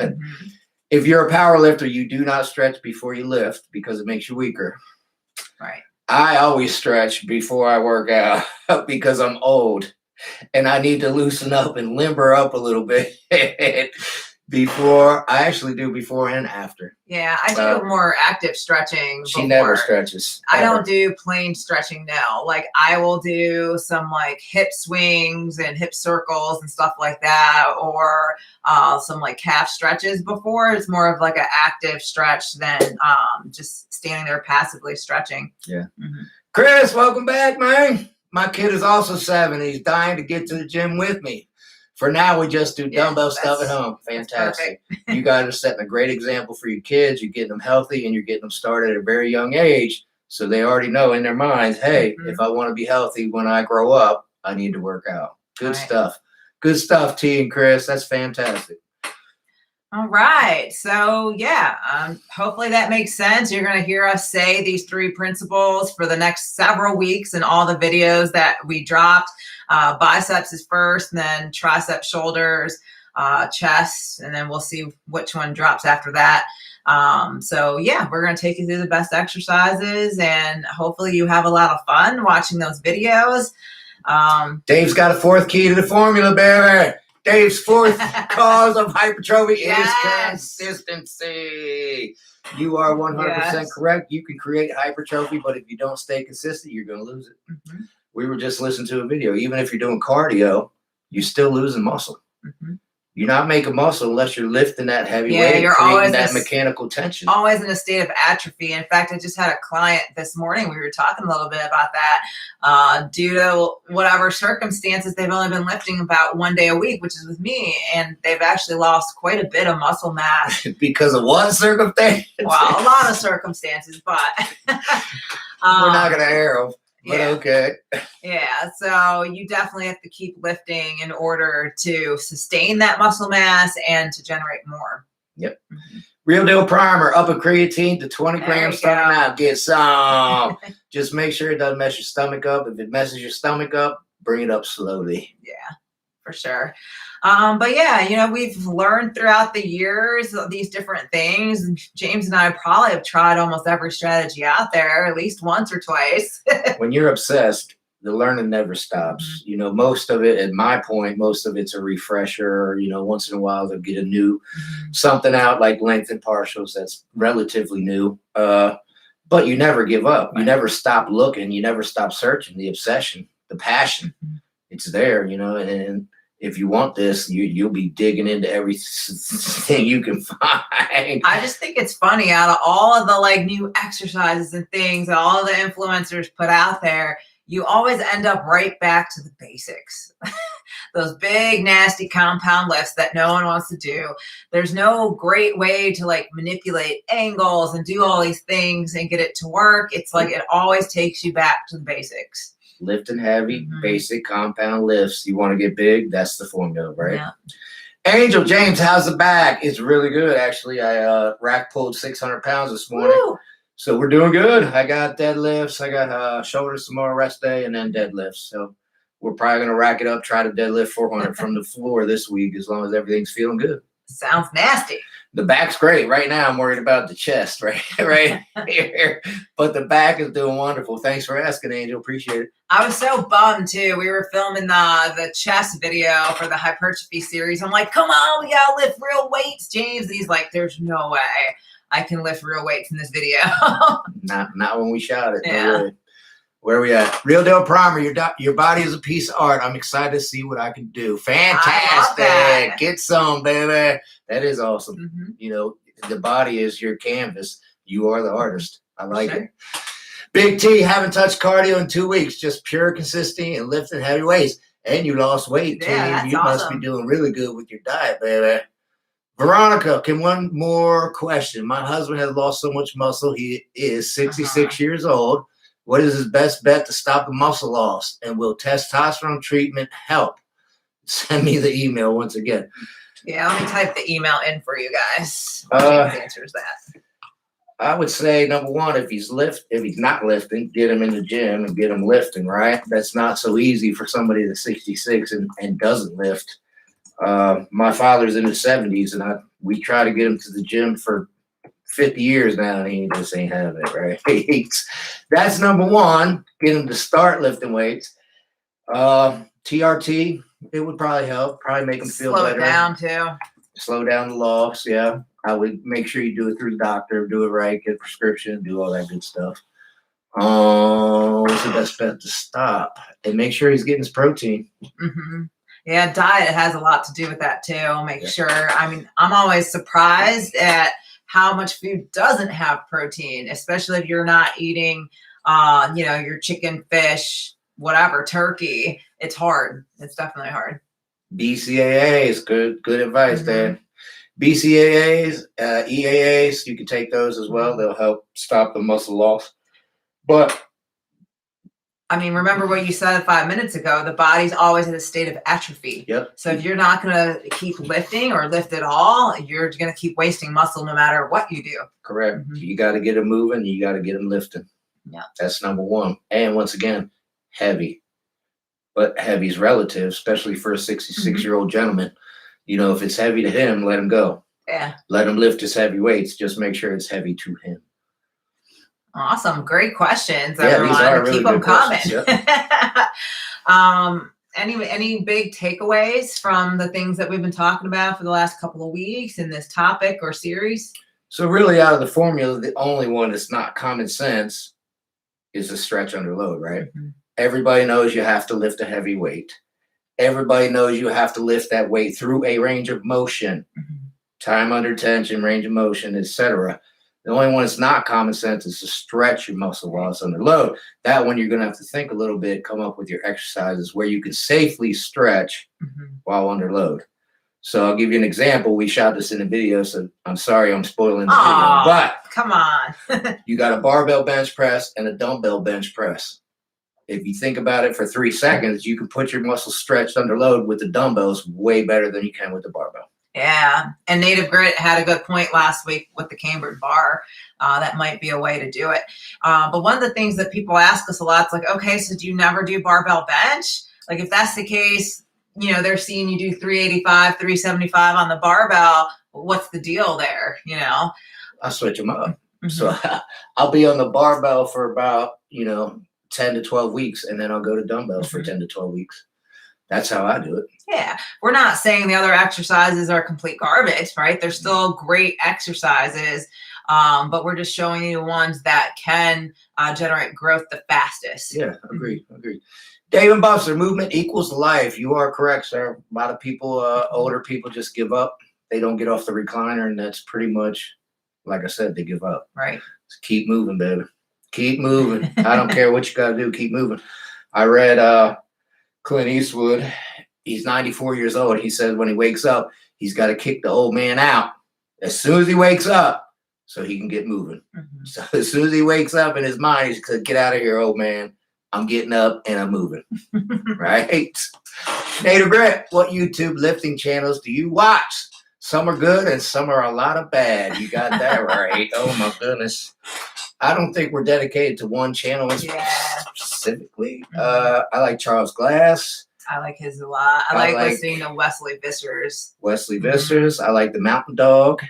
Speaker 1: If you're a power lifter, you do not stretch before you lift because it makes you weaker.
Speaker 2: Right.
Speaker 1: I always stretch before I work out because I'm old and I need to loosen up and limber up a little bit before. I actually do before and after.
Speaker 2: Yeah, I do more active stretching.
Speaker 1: She never stretches.
Speaker 2: I don't do plain stretching now. Like, I will do some like hip swings and hip circles and stuff like that, or some like calf stretches before. It's more of like an active stretch than just standing there passively stretching.
Speaker 1: Yeah. Chris, welcome back, man. My kid is also 7. He's dying to get to the gym with me. For now, we just do dumbbell stuff at home. Fantastic. You guys are setting a great example for your kids. You're getting them healthy and you're getting them started at a very young age. So they already know in their minds, hey, if I want to be healthy when I grow up, I need to work out. Good stuff. Good stuff, T and Chris. That's fantastic.
Speaker 2: All right. So, yeah, hopefully that makes sense. You're going to hear us say these 3 principles for the next several weeks in all the videos that we dropped. Biceps is first, and then triceps, shoulders, chest, and then we'll see which one drops after that. So, yeah, we're going to take you through the best exercises, and hopefully you have a lot of fun watching those videos.
Speaker 1: Dave's got a 4th key to the formula, baby. Dave's 4th cause of hypertrophy is consistency. You are 100% correct. You can create hypertrophy, but if you don't stay consistent, you're going to lose it. We were just listening to a video. Even if you're doing cardio, you're still losing muscle. You're not making muscle unless you're lifting that heavy weight,
Speaker 2: you're
Speaker 1: creating
Speaker 2: always
Speaker 1: that mechanical tension.
Speaker 2: Always in a state of atrophy. In fact, I just had a client this morning. We were talking a little bit about that. Due to whatever circumstances, they've only been lifting about 1 day a week, which is with me, and they've actually lost quite a bit of muscle mass.
Speaker 1: Because of what circumstance?
Speaker 2: Well, a lot of circumstances, but
Speaker 1: we're not going to air them. But okay.
Speaker 2: Yeah, so you definitely have to keep lifting in order to sustain that muscle mass and to generate more.
Speaker 1: Yep. Real Deal Primer, up a creatine to 20 grams starting out. Get some. Just make sure it doesn't mess your stomach up. If it messes your stomach up, bring it up slowly.
Speaker 2: Yeah, for sure. But yeah, you know, we've learned throughout the years these different things. James and I probably have tried almost every strategy out there at least once or twice.
Speaker 1: When you're obsessed, the learning never stops. You know, most of it, at my point, most of it's a refresher. You know, once in a while they'll get a new something out like length and partials that's relatively new. But you never give up. You never stop looking. You never stop searching. The obsession, the passion, it's there, you know, and if you want this, you'll be digging into everything you can find.
Speaker 2: I just think it's funny, out of all of the like new exercises and things that all of the influencers put out there, you always end up right back to the basics. Those big, nasty compound lifts that no one wants to do. There's no great way to like manipulate angles and do all these things and get it to work. It's like it always takes you back to the basics.
Speaker 1: Lifting heavy, basic compound lifts. You want to get big, that's the formula, right?
Speaker 2: Yeah.
Speaker 1: Angel James, how's the back? It's really good, actually. I rack pulled 600 pounds this morning.
Speaker 2: Woo!
Speaker 1: So we're doing good. I got deadlifts. I got shoulders tomorrow, rest day, and then deadlifts. So we're probably going to rack it up, try to deadlift 400 from the floor this week as long as everything's feeling good.
Speaker 2: Sounds nasty.
Speaker 1: The back's great. Right now, I'm worried about the chest right here. But the back is doing wonderful. Thanks for asking, Angel. Appreciate it.
Speaker 2: I was so bummed, too. We were filming the chest video for the Hypertrophy Series. I'm like, come on, we got to lift real weights, James. And he's like, there's no way I can lift real weights in this video.
Speaker 1: Not when we shot it.
Speaker 2: Yeah.
Speaker 1: No way. Where are we at? Real Deal Primer, your body is a piece of art. I'm excited to see what I can do. Fantastic. Get some, baby. That is awesome.
Speaker 2: Mm-hmm.
Speaker 1: You know, the body is your canvas. You are the artist. I like it. Big T, haven't touched cardio in 2 weeks. Just pure consistency and lifting heavy weights. And you lost weight, too.
Speaker 2: Yeah, that's
Speaker 1: you must be doing really good with your diet, baby. Veronica, one more question. My husband has lost so much muscle. He is 66 years old. What is his best bet to stop the muscle loss? And will testosterone treatment help? Send me the email once again.
Speaker 2: Yeah, let me type the email in for you guys. James answers that.
Speaker 1: I would say, number one, if he's not lifting, get him in the gym and get him lifting, right? That's not so easy for somebody that's 66 and doesn't lift. My father's in his 70s, and we try to get him to the gym for 50 years now, and he just ain't having it, right? That's number one. Get him to start lifting weights. TRT, it would probably help. Probably make him feel better.
Speaker 2: Slow down, too.
Speaker 1: Slow down the loss, yeah. I would make sure you do it through the doctor, do it right, get a prescription, do all that good stuff. What's the best bet to stop? And make sure he's getting his protein.
Speaker 2: Mm-hmm. Yeah, diet has a lot to do with that, too. Make sure. I mean, I'm always surprised at how much food doesn't have protein, especially if you're not eating, your chicken, fish, whatever, turkey. It's hard. It's definitely hard.
Speaker 1: BCAA is good advice, Dan. BCAAs, EAAs, you can take those as well. They'll help stop the muscle loss. But
Speaker 2: I mean, remember what you said 5 minutes ago, the body's always in a state of atrophy.
Speaker 1: Yep.
Speaker 2: So if you're not going to keep lifting or lift at all, you're going to keep wasting muscle no matter what you do.
Speaker 1: Correct. Mm-hmm. You got to get them moving. You got to get them lifting.
Speaker 2: Yeah.
Speaker 1: That's number one. And once again, heavy. But heavy's relative, especially for a 66-year-old gentleman. You know, if it's heavy to him, let him go.
Speaker 2: Yeah.
Speaker 1: Let him lift his heavy weights. Just make sure it's heavy to him.
Speaker 2: Awesome. Great questions,
Speaker 1: yeah,
Speaker 2: everyone.
Speaker 1: These are really
Speaker 2: Keep them coming.
Speaker 1: Yep.
Speaker 2: Any big takeaways from the things that we've been talking about for the last couple of weeks in this topic or series?
Speaker 1: So really out of the formula, the only one that's not common sense is the stretch under load, right? Mm-hmm. Everybody knows you have to lift a heavy weight. Everybody knows you have to lift that weight through a range of motion, time under tension, range of motion, etc. The only one that's not common sense is to stretch your muscle while it's under load. That one you're going to have to think a little bit, come up with your exercises where you can safely stretch while under load. So I'll give you an example. We shot this in a video, so I'm sorry I'm spoiling the video. But
Speaker 2: come on.
Speaker 1: You got a barbell bench press and a dumbbell bench press. If you think about it for 3 seconds, you can put your muscles stretched under load with the dumbbells way better than you can with the barbell.
Speaker 2: Yeah. And Native Grit had a good point last week with the cambered bar. That might be a way to do it. But one of the things that people ask us a lot is like, okay, so do you never do barbell bench? Like if that's the case, they're seeing you do 385, 375 on the barbell. What's the deal there?
Speaker 1: I'll switch them up. So I'll be on the barbell for about, 10 to 12 weeks, and then I'll go to dumbbells for 10 to 12 weeks. That's how I do it.
Speaker 2: Yeah. We're not saying the other exercises are complete garbage, right? They're still great exercises, but we're just showing you the ones that can generate growth the fastest.
Speaker 1: Yeah, agreed. David Buster, movement equals life. You are correct, sir. A lot of people, older people just give up. They don't get off the recliner, and that's pretty much, like I said, they give up.
Speaker 2: Right.
Speaker 1: So keep moving, baby. Keep moving. I don't care what you got to do. Keep moving. I read Clint Eastwood. He's 94 years old. He says when he wakes up, he's got to kick the old man out as soon as he wakes up so he can get moving. So as soon as he wakes up in his mind, he's going to get out of here, old man. I'm getting up and I'm moving. Right? Native Grit, what YouTube lifting channels do you watch? Some are good and some are a lot of bad. You got that right. Oh, my goodness. I don't think we're dedicated to one channel specifically. I like Charles Glass.
Speaker 2: I like his a lot. I like listening to Wesley Vissers.
Speaker 1: I like the Mountain Dog.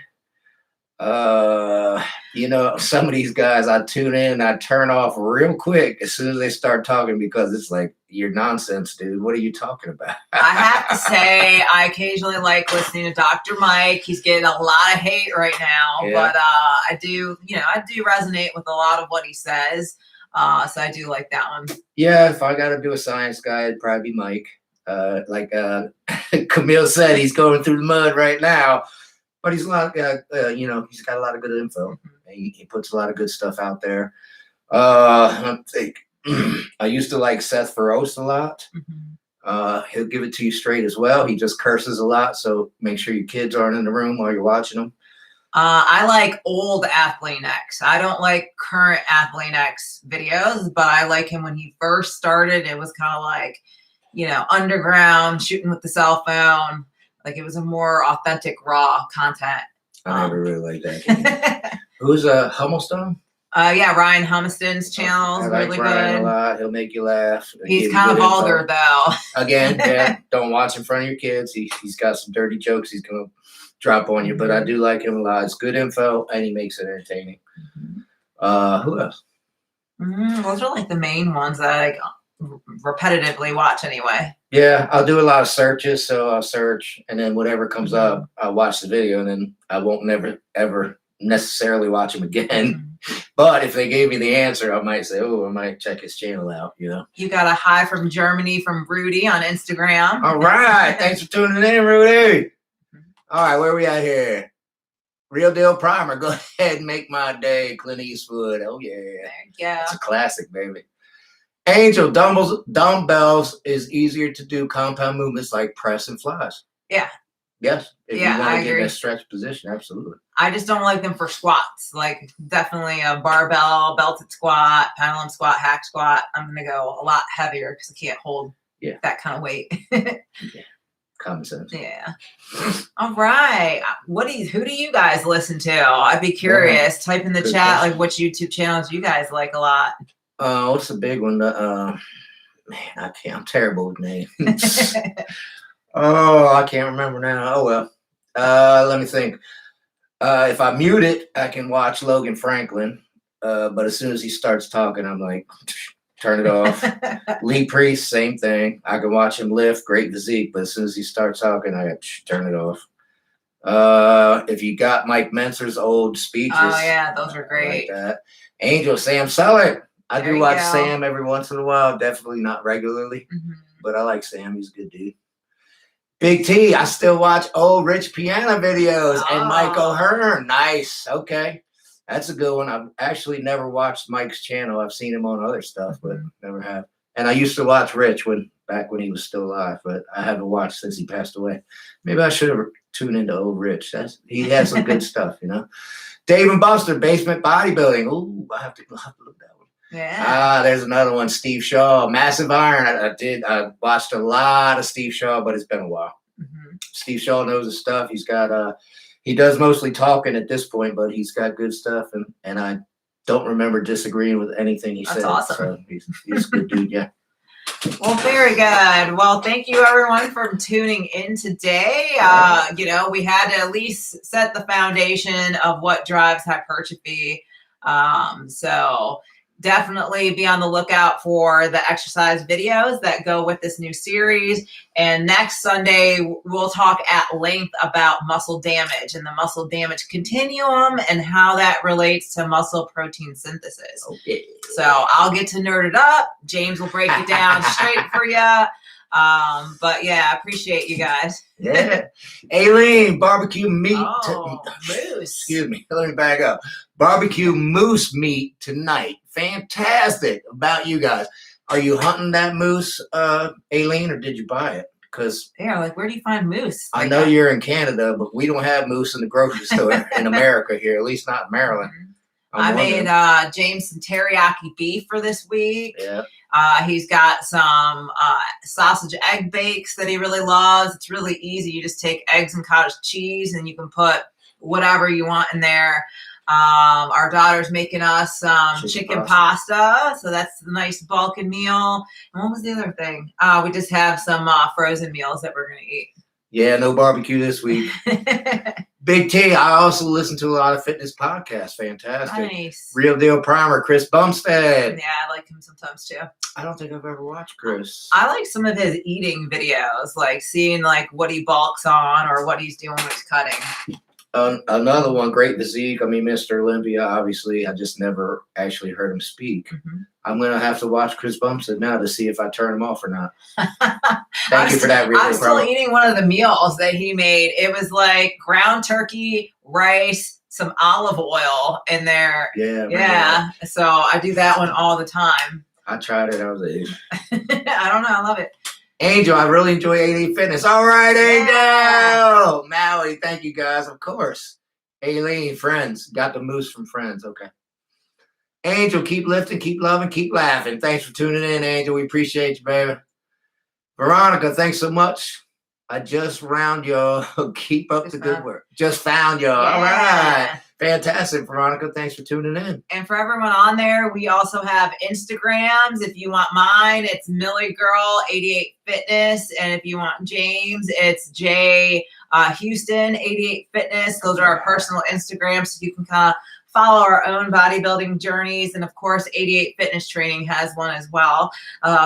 Speaker 1: Some of these guys I tune in, I turn off real quick as soon as they start talking, because it's like, you're nonsense, dude. What are you talking about?
Speaker 2: I have to say, I occasionally like listening to Dr. Mike. He's getting a lot of hate right now, but I do resonate with a lot of what he says. So I do like that one.
Speaker 1: Yeah, if I got to do a science guy, it'd probably be Mike. Camille said, he's going through the mud right now. But he's he's got a lot of good info. Mm-hmm. He puts a lot of good stuff out there. I think I used to like Seth Feroce a lot. Mm-hmm. He'll give it to you straight as well. He just curses a lot, so make sure your kids aren't in the room while you're watching them.
Speaker 2: I like old Athlean X. I don't like current Athlean X videos, but I like him when he first started. It was kind of like, underground, shooting with the cell phone. Like, it was a more authentic, raw content.
Speaker 1: I never really liked that. Who's Hummelstone?
Speaker 2: Yeah, Ryan Hummelstone's channel is really
Speaker 1: Ryan
Speaker 2: good.
Speaker 1: A lot. He'll make you laugh.
Speaker 2: He's kind of vulgar, though.
Speaker 1: Again, yeah, don't watch in front of your kids. He's got some dirty jokes he's going to drop on you, but I do like him a lot. It's good info, and he makes it entertaining. Mm-hmm. Who else?
Speaker 2: Those are like the main ones that I repetitively watch anyway.
Speaker 1: Yeah, I'll do a lot of searches, so I'll search, and then whatever comes up, I'll watch the video, and then I won't ever necessarily watch him again. But if they gave me the answer, I might say, I might check his channel out,
Speaker 2: You got a hi from Germany from Rudy on Instagram.
Speaker 1: All right. Thanks for tuning in, Rudy. All right, where we at here? Real Deal Primer. Go ahead and make my day. Clint Eastwood. Oh, yeah.
Speaker 2: There you go.
Speaker 1: It's a classic, baby. Angel, dumbbells is easier to do compound movements like press and flies.
Speaker 2: Yeah.
Speaker 1: Yes. If you want to get in a stretch position, absolutely.
Speaker 2: I just don't like them for squats. Like, definitely a barbell, belted squat, pendulum squat, hack squat. I'm going to go a lot heavier because I can't hold that kind of weight.
Speaker 1: Common sense.
Speaker 2: Yeah. All right. Who do you guys listen to? I'd be curious. Type in the chat, like, which YouTube channels you guys like a lot.
Speaker 1: What's the big one? Man, I'm terrible with names. I can't remember now. Oh, well. Let me think. If I mute it, I can watch Logan Franklin. But as soon as he starts talking, I'm like, turn it off. Lee Priest, same thing. I can watch him lift, great physique. But as soon as he starts talking, I got to turn it off. If you got Mike Mentzer's old speeches.
Speaker 2: Oh, yeah, those are great.
Speaker 1: Like that. Angel, Sam Selleck. I do watch Sam every once in a while. Definitely not regularly. But I like Sam. He's a good dude. Big T, I still watch old Rich Piana videos and Mike O'Hearn. Nice. Okay. That's a good one. I've actually never watched Mike's channel. I've seen him on other stuff, but never have. And I used to watch Rich back when he was still alive, but I haven't watched since he passed away. Maybe I should have tuned into old Rich. He had some good stuff, Dave and Buster, basement bodybuilding. Ooh, I have to look that one.
Speaker 2: Yeah.
Speaker 1: There's another one, Steve Shaw, Massive Iron. I watched a lot of Steve Shaw, but it's been a while. Steve Shaw knows his stuff. He's got he does mostly talking at this point, but he's got good stuff, and I don't remember disagreeing with anything he said.
Speaker 2: That's awesome.
Speaker 1: So he's a good dude, yeah.
Speaker 2: Well, very good. Well, thank you everyone for tuning in today. We had to at least set the foundation of what drives hypertrophy. So definitely be on the lookout for the exercise videos that go with this new series. And next Sunday, we'll talk at length about muscle damage and the muscle damage continuum and how that relates to muscle protein synthesis.
Speaker 1: Okay.
Speaker 2: So I'll get to nerd it up. James will break it down straight for you. But yeah, I appreciate you guys.
Speaker 1: Yeah. Aileen, barbecue meat.
Speaker 2: Moose.
Speaker 1: Excuse me. Let me back up. Barbecue moose meat tonight. Fantastic. About you guys. Are you hunting that moose, Aileen, or did you buy it? Because
Speaker 2: where do you find moose?
Speaker 1: I know you're in Canada, but we don't have moose in the grocery store in America here, at least not in Maryland.
Speaker 2: I made James some teriyaki beef for this week.
Speaker 1: Yeah.
Speaker 2: He's got some sausage egg bakes that he really loves. It's really easy. You just take eggs and cottage cheese and you can put whatever you want in there. Our daughter's making us chicken pasta. So that's a nice Balkan meal. And what was the other thing? We just have some frozen meals that we're going to eat.
Speaker 1: Yeah, no barbecue this week. Big T, I also listen to a lot of fitness podcasts. Fantastic.
Speaker 2: Nice.
Speaker 1: Real Deal Primer, Chris Bumstead.
Speaker 2: Yeah, I like him sometimes too.
Speaker 1: I don't think I've ever watched Chris.
Speaker 2: I like some of his eating videos, like seeing like what he bulks on or what he's doing when he's cutting.
Speaker 1: Another one, Great Physique. I mean, Mr. Olympia, obviously. I just never actually heard him speak. Mm-hmm. I'm going to have to watch Chris Bumstead now to see if I turn him off or not. Thank you for that.
Speaker 2: I'm still eating one of the meals that he made. It was like ground turkey, rice, some olive oil in there. Yeah. So I do that one all the time.
Speaker 1: I tried it. I was age.
Speaker 2: I don't know. I love it.
Speaker 1: Angel, I really enjoy 88 Fitness. All right, Angel. Yeah. Maui, thank you guys. Of course. Aileen, Friends. Got the moose from Friends. Okay. Angel, keep lifting, keep loving, keep laughing. Thanks for tuning in, Angel. We appreciate you, baby. Veronica, thanks so much. I just found y'all. Keep up the good work. Just found y'all. Yeah. All right. Fantastic, Veronica. Thanks for tuning in.
Speaker 2: And for everyone on there, we also have Instagrams. If you want mine, it's MillyGirl88 Fitness. And if you want James, it's J Houston 88 Fitness. Those are our personal Instagrams, so you can kind of follow our own bodybuilding journeys. And of course, 88 Fitness Training has one as well.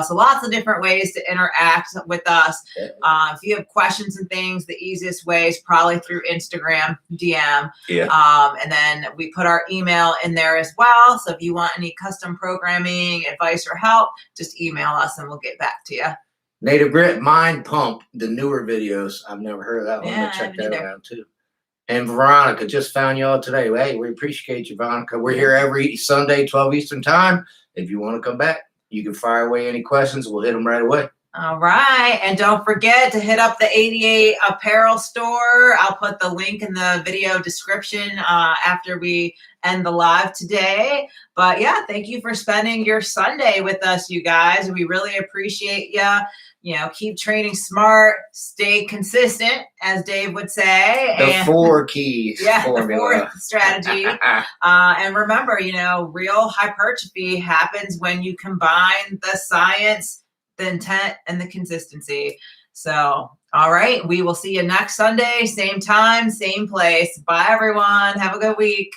Speaker 2: So lots of different ways to interact with us. If you have questions and things, the easiest way is probably through Instagram DM. Yeah. And then we put our email in there as well. So if you want any custom programming, advice, or help, just email us and we'll get back to you.
Speaker 1: Native Grit, Mind Pump, the newer videos. I've never heard of that one.
Speaker 2: Yeah,
Speaker 1: check that out too. And Veronica, just found y'all today. Hey, we appreciate you, Veronica. We're here every Sunday, 12 Eastern time. If you want to come back, you can fire away any questions. We'll hit them right away.
Speaker 2: All right. And don't forget to hit up the 88 apparel store. I'll put the link in the video description after we end the live today. But yeah, thank you for spending your Sunday with us, you guys. We really appreciate you. You know, keep training smart, stay consistent, as Dave would say.
Speaker 1: The 4 keys.
Speaker 2: Yeah,
Speaker 1: formula.
Speaker 2: The 4th strategy. And remember, you know, real hypertrophy happens when you combine the science, the intent, and the consistency. So, all right, we will see you next Sunday, same time, same place. Bye, everyone. Have a good week.